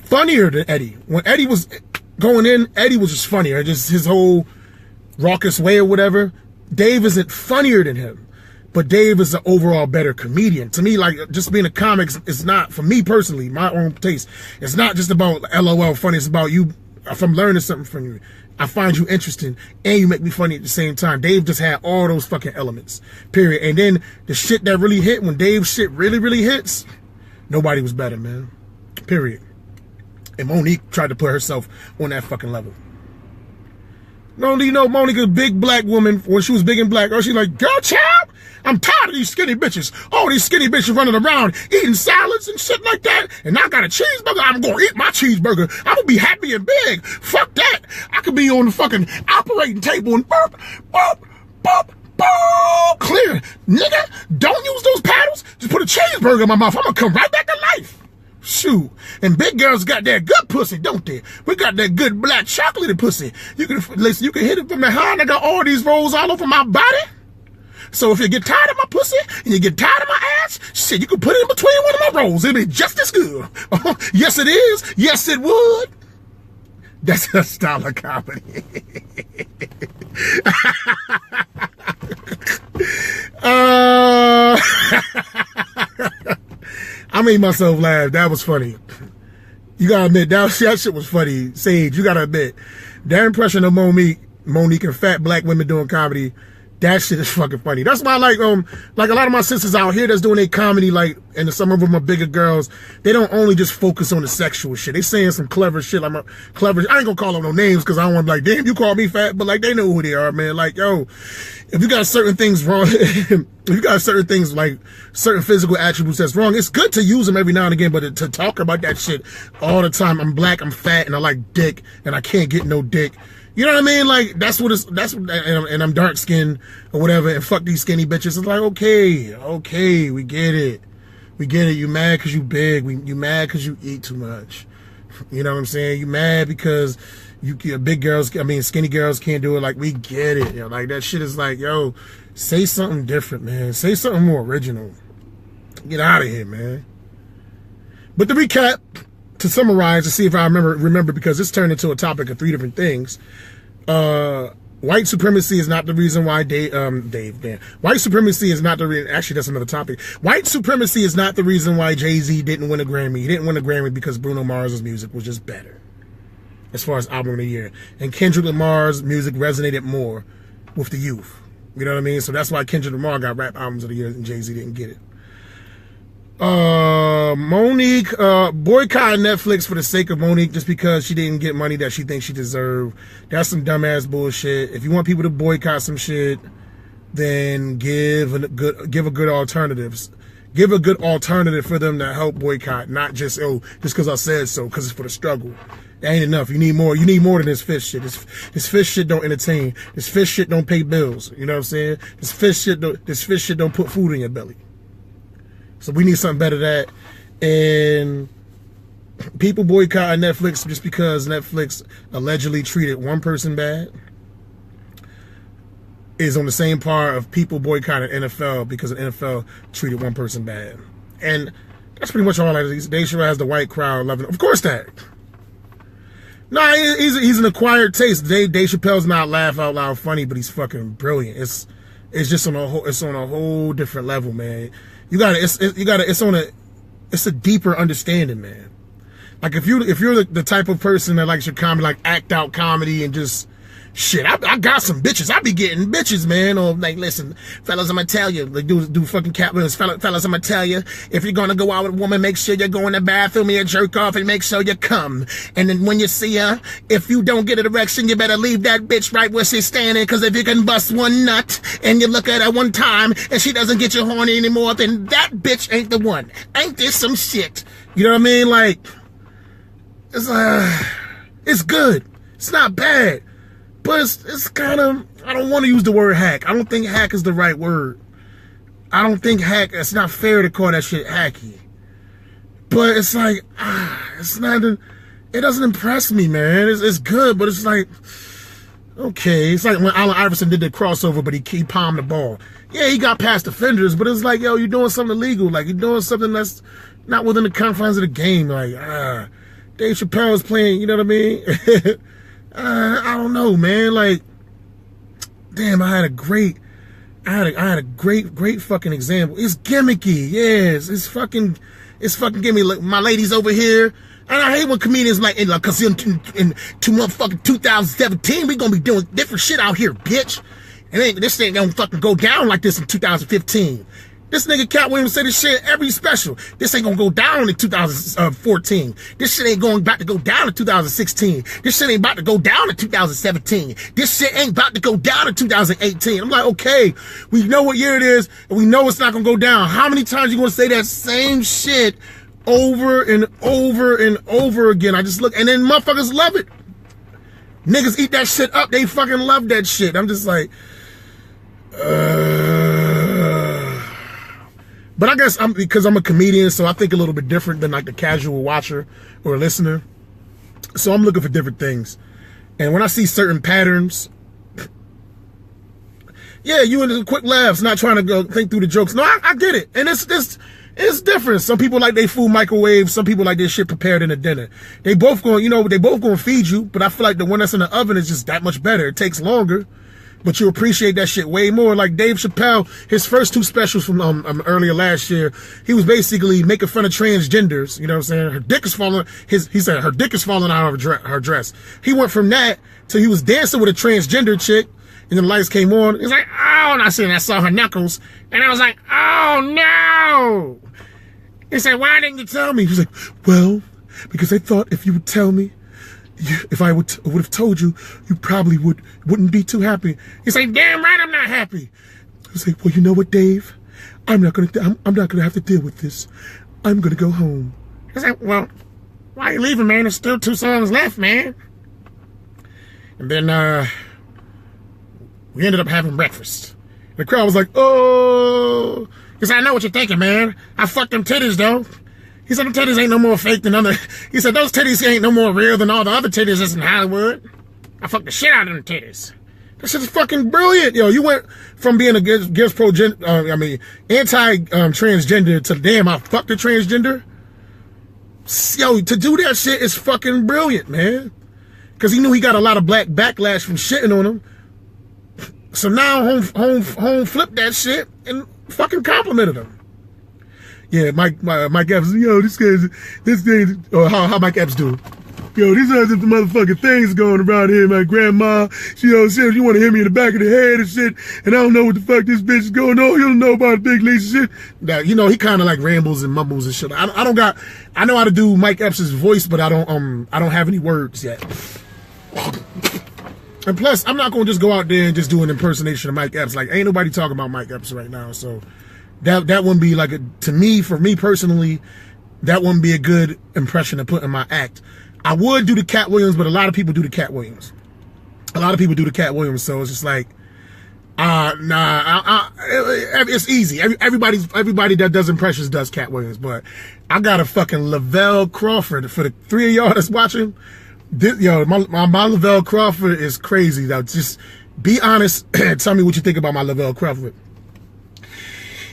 funnier than Eddie. When Eddie was going in, Eddie was just funnier. Just his whole raucous way or whatever. Dave isn't funnier than him. But Dave is an overall better comedian. To me, like, just being a comic is not, for me personally, my own taste, it's not just about LOL funny. It's about you, if I'm learning something from you, I find you interesting and you make me funny at the same time. Dave just had all those fucking elements, period. And then the shit that really hit, when Dave's shit really, really hits, nobody was better, man, period. And Monique tried to put herself on that fucking level. No, you know, Monique, a big black woman, when she was big and black, she's like, girl, child, I'm tired of these skinny bitches. All these skinny bitches running around eating salads and shit like that. And I got a cheeseburger. I'm going to eat my cheeseburger. I'm going to be happy and big. Fuck that. I could be on the fucking operating table and burp, burp, burp, burp, clear. Nigga, don't use those paddles. Just put a cheeseburger in my mouth. I'm going to come right back to life. Shoot. And big girls got that good pussy, don't they? We got that good black chocolatey pussy. You can listen, you can hit it from behind. I got all these rolls all over my body. So if you get tired of my pussy and you get tired of my ass, shit, you can put it in between one of my rolls. It'll be just as good. Yes, it is. Yes, it would. That's a style of comedy. I made myself laugh. That was funny. You gotta admit, that shit was funny. Sage, you gotta admit, that impression of Monique and fat black women doing comedy, that shit is fucking funny. That's why like a lot of my sisters out here that's doing their comedy, like, and some of them are bigger girls, they don't only just focus on the sexual shit. They saying some clever shit, like I ain't gonna call them no names because I don't want to be like, damn, you call me fat, but like, they know who they are, man. Like, yo, if you got certain things wrong, if you got certain things like certain physical attributes that's wrong, it's good to use them every now and again, but to talk about that shit all the time, I'm black, I'm fat, and I like dick, and I can't get no dick. You know what I mean? Like, and I'm dark skinned or whatever, and fuck these skinny bitches. It's like, okay, we get it. We get it. You mad because you big. You mad because you eat too much. You know what I'm saying? You mad because big girls, skinny girls can't do it. Like, we get it. You know, like, that shit is like, yo, say something different, man. Say something more original. Get out of here, man. But to recap, to summarize, to see if I remember, because this turned into a topic of 3 different things. White supremacy is not the reason why White supremacy is not the reason. Actually, that's another topic. White supremacy is not the reason why Jay-Z didn't win a Grammy. He didn't win a Grammy because Bruno Mars' music was just better, as far as album of the year. And Kendrick Lamar's music resonated more with the youth. You know what I mean? So that's why Kendrick Lamar got rap albums of the year and Jay-Z didn't get it. Monique boycotting Netflix for the sake of Monique just because she didn't get money that she thinks she deserved. That's some dumbass bullshit. If you want people to boycott some shit, then give a good alternatives. Give a good alternative for them to help boycott, not just just because I said so, because it's for the struggle. That ain't enough. You need more. You need more than this fish shit. This fish shit don't entertain. This fish shit don't pay bills. You know what I'm saying? This fish shit don't put food in your belly. So we need something better than that. And people boycotting Netflix just because Netflix allegedly treated one person bad is on the same par of people boycotting NFL because the NFL treated one person bad. And that's pretty much all that is. Dave Chappelle has the white crowd loving it. Of course that. Nah, he's an acquired taste. Dave Chappelle's not laugh out loud funny, but he's fucking brilliant. It's just on a whole different level, man. It's a deeper understanding, man. Like if you're the type of person that likes your comedy, like act out comedy and just shit, I got some bitches. I be getting bitches, man. Or like, listen, fellas, I'm gonna tell you, like do fucking fellas, I'm gonna tell you, if you're gonna go out with a woman, make sure you go in the bathroom and you jerk off and make sure you come. And then when you see her, if you don't get an erection, you better leave that bitch right where she's standing, because if you can bust one nut and you look at her one time and she doesn't get you horny anymore, then that bitch ain't the one. Ain't this some shit? You know what I mean? Like, it's good. It's not bad. But it's kind of, I don't want to use the word hack. I don't think hack is the right word. I don't think hack, it's not fair to call that shit hacky. But it's like, it's not, it doesn't impress me, man. It's good, but it's like, okay. It's like when Allen Iverson did the crossover, but he palmed the ball. Yeah, he got past defenders, but it's like, yo, you're doing something illegal. Like, you're doing something that's not within the confines of the game. Like, Dave Chappelle's playing, you know what I mean? I don't know, man. Like, damn, I had a great I had a great fucking example. It's gimmicky, yes. It's fucking gimmicky. Look, my ladies over here. And I hate when comedians like, cause in motherfucking 2017, we gonna be doing different shit out here, bitch. And this ain't gonna fucking go down like this in 2015. This nigga Cat Williams say this shit every special. This ain't gonna go down in 2014. This shit ain't about to go down in 2016. This shit ain't about to go down in 2017. This shit ain't about to go down in 2018. I'm like, okay, we know what year it is, and we know it's not gonna go down. How many times you gonna say that same shit over and over and over again? I just look, and then motherfuckers love it. Niggas eat that shit up. They fucking love that shit. I'm just like, but I guess because I'm a comedian, so I think a little bit different than like the casual watcher or listener. So I'm looking for different things. And when I see certain patterns, yeah, you into quick laughs, not trying to go think through the jokes. No, I get it. And it's different. Some people like they food microwave. Some people like their shit prepared in a dinner. They both going to feed you, but I feel like the one that's in the oven is just that much better. It takes longer, but you appreciate that shit way more. Like Dave Chappelle, his first two specials from earlier last year, he was basically making fun of transgenders. You know what I'm saying? Her dick is falling. He said her dick is falling out of her dress. He went from that to he was dancing with a transgender chick, and then the lights came on. He's like, oh, and I saw her knuckles, and I was like, oh no. He said, why didn't you tell me? He's like, well, because I thought if you would tell me, if I would have told you, you probably wouldn't be too happy. He's like, damn right, I'm not happy. He's like, well, you know what, Dave? I'm not gonna have to deal with this. I'm gonna go home. He's like, well, why are you leaving, man? There's still 2 songs left, man. And then we ended up having breakfast. The crowd was like, oh. He said, I know what you're thinking, man. I fucked them titties, though. He said, them titties ain't no more fake than other. He said, those titties ain't no more real than all the other titties that's in Hollywood. I fucked the shit out of them titties. This shit is fucking brilliant. Yo, you went from being anti-transgender to damn, I fucked a transgender. Yo, to do that shit is fucking brilliant, man. Because he knew he got a lot of black backlash from shitting on him. So now home flipped that shit and fucking complimented him. Yeah, Mike Epps, yo, this thing, or how Mike Epps do. Yo, these are the motherfucking things going around here. My grandma, she said, you want to hit me in the back of the head and shit, and I don't know what the fuck this bitch is going on. You don't know about Big Lisa shit. Now, he kind of like rambles and mumbles and shit. I know how to do Mike Epps' voice, but I don't have any words yet. And plus, I'm not going to just go out there and just do an impersonation of Mike Epps. Like, ain't nobody talking about Mike Epps right now. So that wouldn't be like for me personally, that wouldn't be a good impression to put in my act. I would do the Cat Williams, but a lot of people do the Cat Williams. So it's just like, it's easy. Everybody that does impressions does Cat Williams, but I got a fucking Lavelle Crawford for the 3 of y'all that's watching. My Lavelle Crawford is crazy. Though. Just be honest. Tell me what you think about my Lavelle Crawford.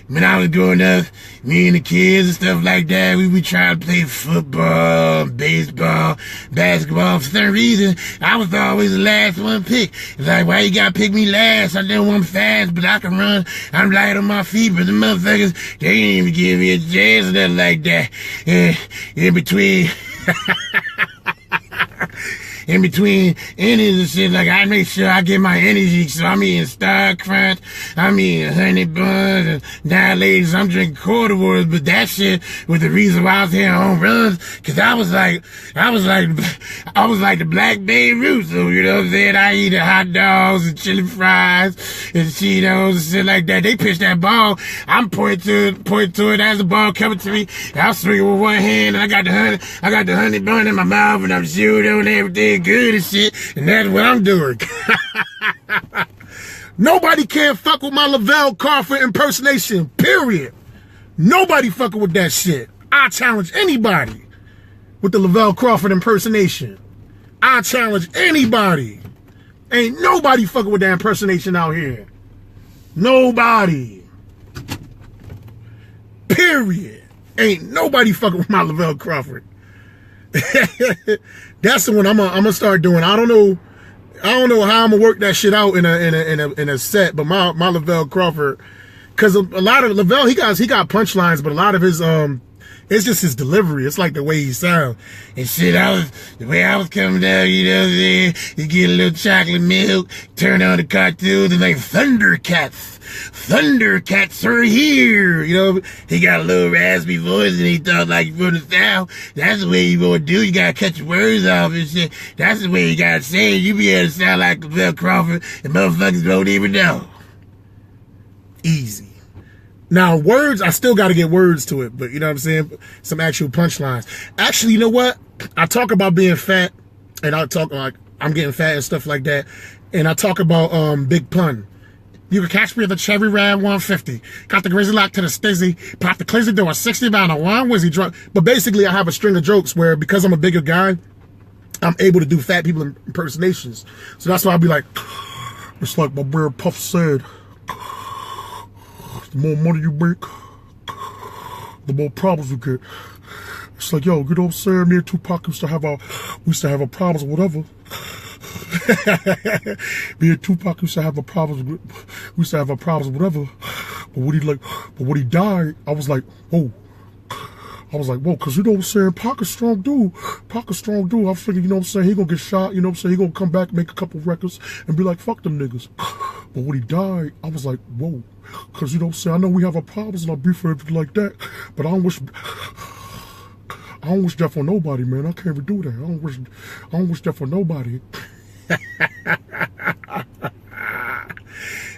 When I was growing up, me and the kids and stuff like that, we would try to play football, baseball, basketball. For some reason, I was always the last one picked. It's like, why you gotta pick me last? I know I'm fast, but I can run. I'm light on my feet, but the motherfuckers, they didn't even give me a chance or nothing like that. In between... In between innings and shit, like I make sure I get my energy. So I'm eating Star Crunch, I'm eating Honey Buns, and nowadays I'm drinking quarter waters. But that shit was the reason why I was hitting home runs, cause I was like the Black Babe Ruth. So you know what I'm saying? I eat hot dogs and chili fries and Cheetos and shit like that. They pitch that ball, I'm pointing to it as the ball coming to me. I'll swing it with one hand, and I got the honey bun in my mouth, and I'm shooting on everything good and shit, and that's what I'm doing. Nobody can fuck with my Lavelle Crawford impersonation, period. Nobody fucking with that shit. I challenge anybody with the Lavelle Crawford impersonation. I challenge anybody. Ain't nobody fucking with that impersonation out here. Nobody. Period. Ain't nobody fucking with my Lavelle Crawford. That's the one I'm gonna start doing. I don't know. I don't know how I'm gonna work that shit out in a set, but my Lavelle Crawford, because a lot of Lavelle, he got punchlines, but a lot of his it's just his delivery. It's like the way he sounds. And shit, the way I was coming down, you know what I'm saying? You get a little chocolate milk, turn on the cartoons, and like Thundercats. Thundercats are here. You know, he got a little raspy voice, and he thought like from the South. That's the way you gonna do. You gotta cut your words off and shit. That's the way you gotta say it. You be able to sound like Lavelle Crawford, and motherfuckers don't even know. Easy. Now, words, I still got to get words to it, but you know what I'm saying? Some actual punchlines. Actually, you know what? I talk about being fat, and I talk like I'm getting fat and stuff like that, and I talk about big pun. You can catch me at the Chevy Ram 150. Got the grizzly lock to the stizzy. Pop the clizzy doing 60 down a one whizzy drunk. But basically, I have a string of jokes where because I'm a bigger guy, I'm able to do fat people impersonations. So that's why I'll be like, it's like my bear Puff said. The more money you make, the more problems you get. It's like, yo, you know what I'm saying? Me and Tupac used to have our problems or whatever. Me and Tupac used to have our problems whatever. But when he died, I was like, whoa. Cause you know what I'm saying? Pac a strong dude. I figured, you know what I'm saying? He gonna get shot, you know what I'm saying? He gonna come back, make a couple records, and be like, fuck them niggas. But when he died, I was like, whoa. Cause you know what I'm saying? I know we have our problems and our beef and everything like that, but I don't wish death on nobody, man. I can't even do that. I don't wish death on nobody.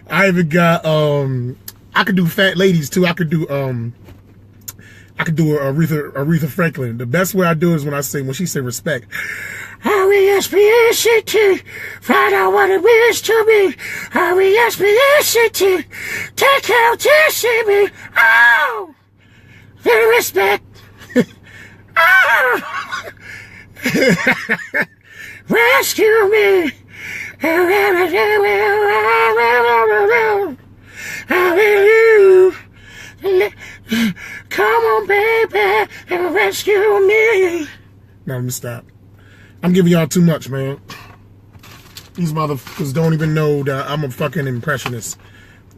I even got I could do fat ladies too. I could do Aretha Franklin. The best way I do is when she say respect. R-E-S-P-E-C-T, find out what it means to me. R-E-S-P-E-C-T, take out to see me. Oh, the respect. Oh, rescue me. Come on, baby, and rescue me. Now let me stop. I'm giving y'all too much, man. These motherfuckers don't even know that I'm a fucking impressionist.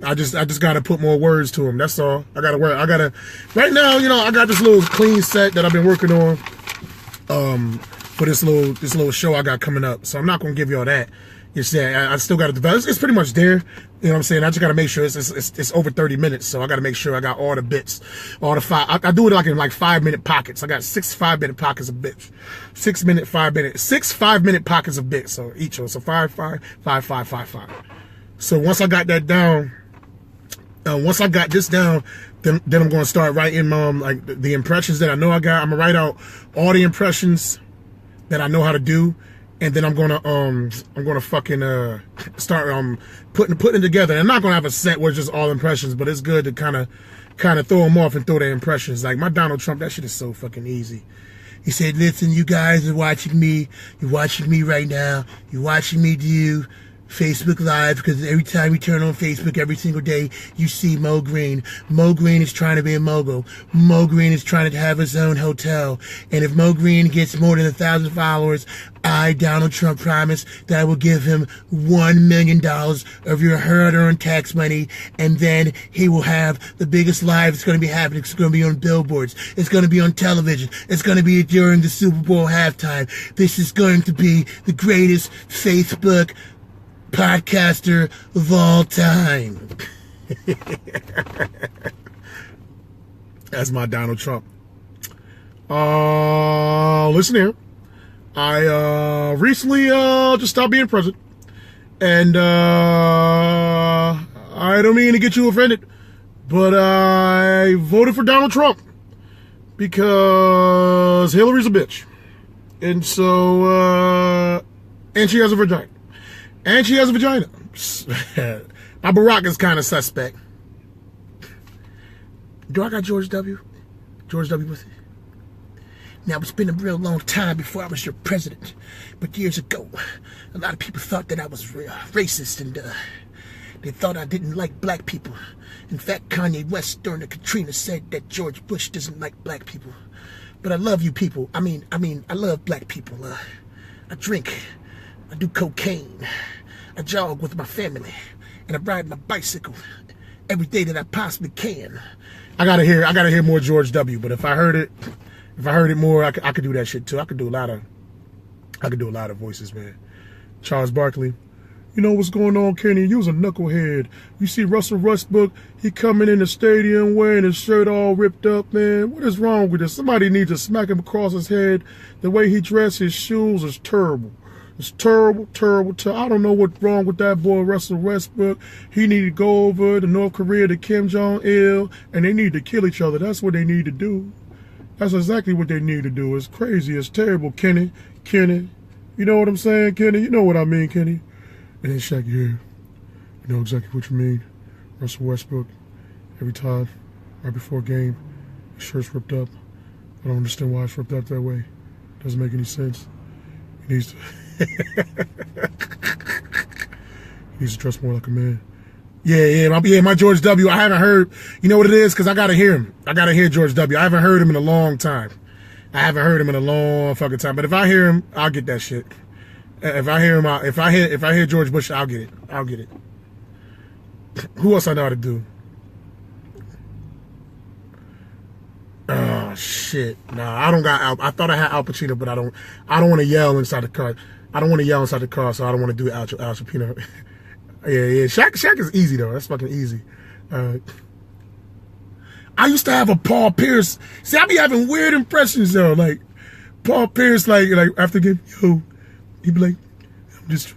I just gotta put more words to them. That's all. Right now, you know, I got this little clean set that I've been working on for this little show I got coming up. So I'm not gonna give y'all that. You see, I still got to develop. It's pretty much there. You know what I'm saying? I just got to make sure it's over 30 minutes. So I got to make sure I got all the bits, all the I do it like in like 5-minute pockets. I got 6 5-minute pockets of bits, 6 5-minute pockets of bits. So each one. So 5, 5, 5, 5, 5, 5. So once I got that down, once I got this down, then I'm going to start writing like the impressions that I know I got. I'm gonna write out all the impressions that I know how to do. And then I'm gonna fucking start putting it together. And I'm not gonna have a set where it's just all impressions, but it's good to kind of throw them off and throw their impressions. Like my Donald Trump, that shit is so fucking easy. He said, "Listen, you guys are watching me. You're watching me right now. You're watching me do Facebook Live, because every time we turn on Facebook every single day, you see Mo Green. Mo Green is trying to be a mogul. Mo Green is trying to have his own hotel. And if Mo Green gets more than 1,000 followers, I, Donald Trump, promise that I will give him $1 million of your hard-earned tax money, and then he will have the biggest live that's going to be happening. It's going to be on billboards. It's going to be on television. It's going to be during the Super Bowl halftime. This is going to be the greatest Facebook podcaster of all time." That's my Donald Trump. Listen here. I recently just stopped being president. And I don't mean to get you offended, but I voted for Donald Trump because Hillary's a bitch. And so, and she has a vagina. My Barak is kind of suspect. Do I got George W? George W with it? Now, it's been a real long time before I was your president. But years ago, a lot of people thought that I was racist, and they thought I didn't like black people. In fact, Kanye West during the Katrina said that George Bush doesn't like black people. But I love you people. I mean, I love black people. I drink I do cocaine. I jog with my family. And I ride my bicycle every day that I possibly can. I gotta hear more George W. But if I heard it more, I could do that shit too. I could do a lot of voices, man. Charles Barkley. You know what's going on, Kenny? You was a knucklehead. You see Russell Westbrook, he coming in the stadium wearing his shirt all ripped up, man. What is wrong with this? Somebody needs to smack him across his head. The way he dressed, his shoes is terrible. It's terrible, terrible, terrible. I don't know what's wrong with that boy, Russell Westbrook. He need to go over to North Korea to Kim Jong-il, and they need to kill each other. That's what they need to do. That's exactly what they need to do. It's crazy. It's terrible, Kenny. Kenny. You know what I'm saying, Kenny? You know what I mean, Kenny? And then Shaq, yeah. You know exactly what you mean. Russell Westbrook, every time, right before a game, his shirt's ripped up. I don't understand why it's ripped up that way. Doesn't make any sense. He needs to... he needs to dress more like a man. My George W. I haven't heard, you know what it is? Because I got to hear him. I got to hear George W. I haven't heard him in a long time. I haven't heard him in a long fucking time. But if I hear him, I'll get that shit. If I hear him, if I hear George Bush, I'll get it. I'll get it. Who else I know how to do? Oh shit! Nah, I don't got Al. I thought I had Al Pacino, but I don't want to yell inside the car. I don't want to yell inside the car, so I don't want to do Al Pacino. yeah. Shaq is easy though. That's fucking easy. I used to have a Paul Pierce. See, I be having weird impressions though. Like Paul Pierce, like after the game, yo, he'd be like, I'm just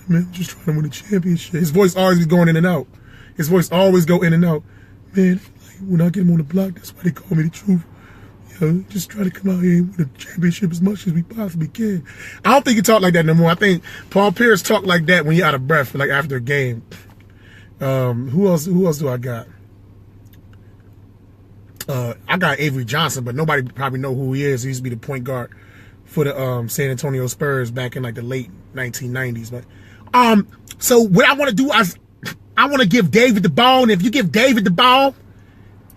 trying to win a championship. His voice always be going in and out. His voice always go in and out. Man, like, when I get him on the block, that's why they call me the truth. You know, just try to come out here and win a championship as much as we possibly can. I don't think he talk like that no more. I think Paul Pierce talk like that when you're out of breath, like after a game. Who else do I got? I got Avery Johnson, but nobody probably know who he is. He used to be the point guard for the San Antonio Spurs back in like the late 1990s. But so what I want to do is I want to give David the ball, and if you give David the ball,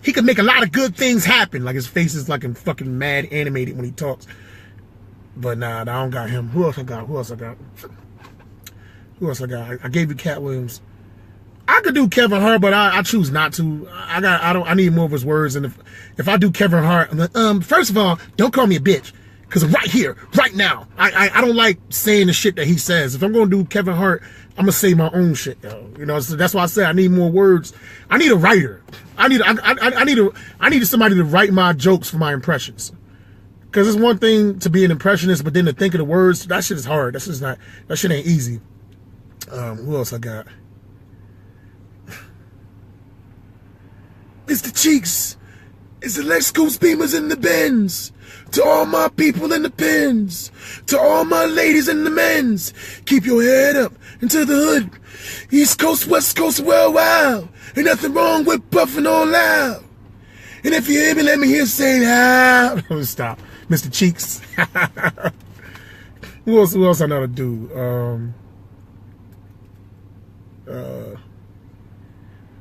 he could make a lot of good things happen. Like his face is like fucking mad animated when he talks. But nah, I don't got him. Who else I got? I gave you Cat Williams. I could do Kevin Hart, but I choose not to. I need more of his words. And if I do Kevin Hart, I'm like, first of all, don't call me a bitch. Because right here, right now, I don't like saying the shit that he says. If I'm going to do Kevin Hart, I'm going to say my own shit, yo. You know, so that's why I say I need more words. I need a writer. I need somebody to write my jokes for my impressions. Because it's one thing to be an impressionist, but then to think of the words, that shit is hard. That shit ain't easy. Who else I got? It's the Cheeks. It's the Lex Scoops Beamers in the Benz. To all my people in the pens. To all my ladies in the men's. Keep your head up into the hood. East Coast, West Coast, well, wow. Ain't nothing wrong with puffing on loud. And if you hear me, let me hear saying how. Stop. Mr. Cheeks. Who else I know how to do?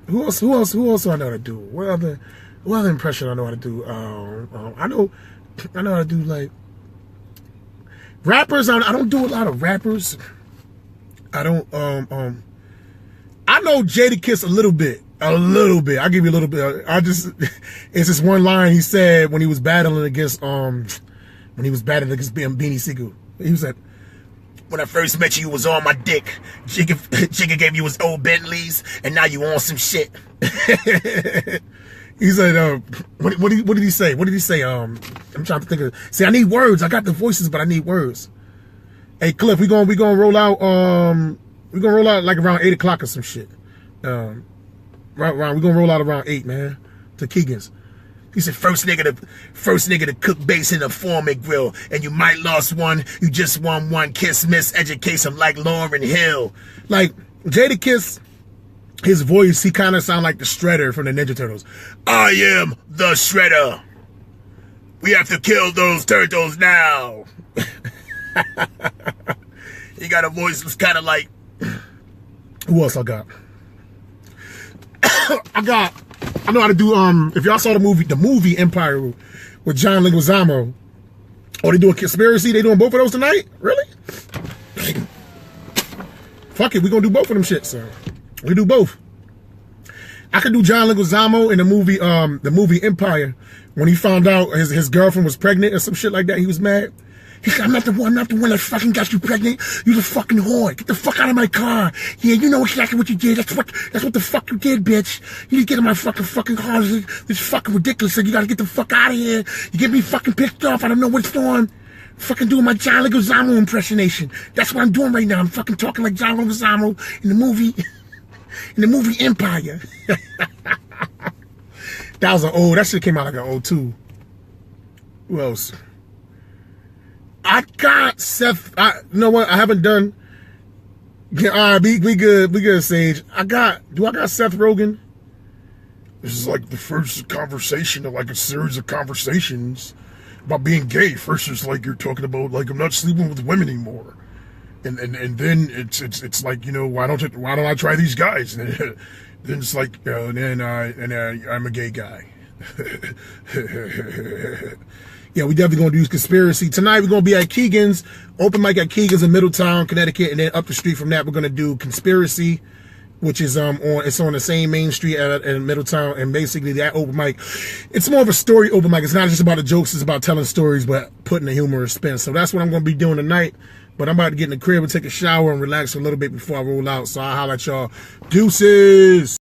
Who else do I know how to do? What other impression I know how to do? I know how to do like rappers. I don't do a lot of rappers. I don't I know Jadakiss a little bit. I'll give you a little bit. It's this one line he said when he was battling against Beanie Sigel. He was like, when I first met you was on my dick. Jigga gave you his old Bentleys, and now you on some shit. He said, what did he say? What did he say? I'm trying to think of. See, I need words. I got the voices, but I need words. Hey, Cliff, we gonna roll out. We gonna roll out like around 8 o'clock or some shit. We gonna roll out around 8, man. To Keegan's. He said, first nigga to cook base in a Foreman grill. And you might lost one, you just won one. Kiss, miss, educate him like Lauryn Hill. Like, Jadakiss, his voice, he kind of sound like the Shredder from the Ninja Turtles. I am the Shredder. We have to kill those turtles now. He got a voice that's kind of like... Who else I got? I know how to do, if y'all saw the movie Empire with John Leguizamo. Oh, they do a conspiracy? They doing both of those tonight? Really? Fuck it, we gonna do both of them shits, so we do both. I could do John Leguizamo in the movie Empire, when he found out his girlfriend was pregnant or some shit like that. He was mad. He said, I'm not the one that fucking got you pregnant. You the fucking whore. Get the fuck out of my car. Yeah, you know exactly what you did. That's what the fuck you did, bitch. You need to get in my fucking car. This is fucking ridiculous. So you gotta get the fuck out of here. You get me fucking pissed off. I don't know what's on. Fucking doing my John Leguizamo impersonation. That's what I'm doing right now. I'm fucking talking like John Leguizamo in the movie Empire. That shit came out like an 02. Who else? I got Seth. You know what? I haven't done. Yeah, all right, we good, Sage. Do I got Seth Rogen? This is like the first conversation of like a series of conversations about being gay. First, it's like you're talking about like I'm not sleeping with women anymore, and then it's like, you know, why don't I try these guys? And then it's like, I'm a gay guy. Yeah, we definitely gonna do conspiracy tonight. We're gonna be at Keegan's, open mic at Keegan's in Middletown, Connecticut, and then up the street from that we're gonna do conspiracy, which is on the same main street in Middletown. And basically that open mic, it's more of a story open mic. It's not just about the jokes, it's about telling stories but putting a humorous spin. So that's what I'm gonna be doing tonight. But I'm about to get in the crib and take a shower and relax a little bit before I roll out. So I'll holler at y'all. Deuces.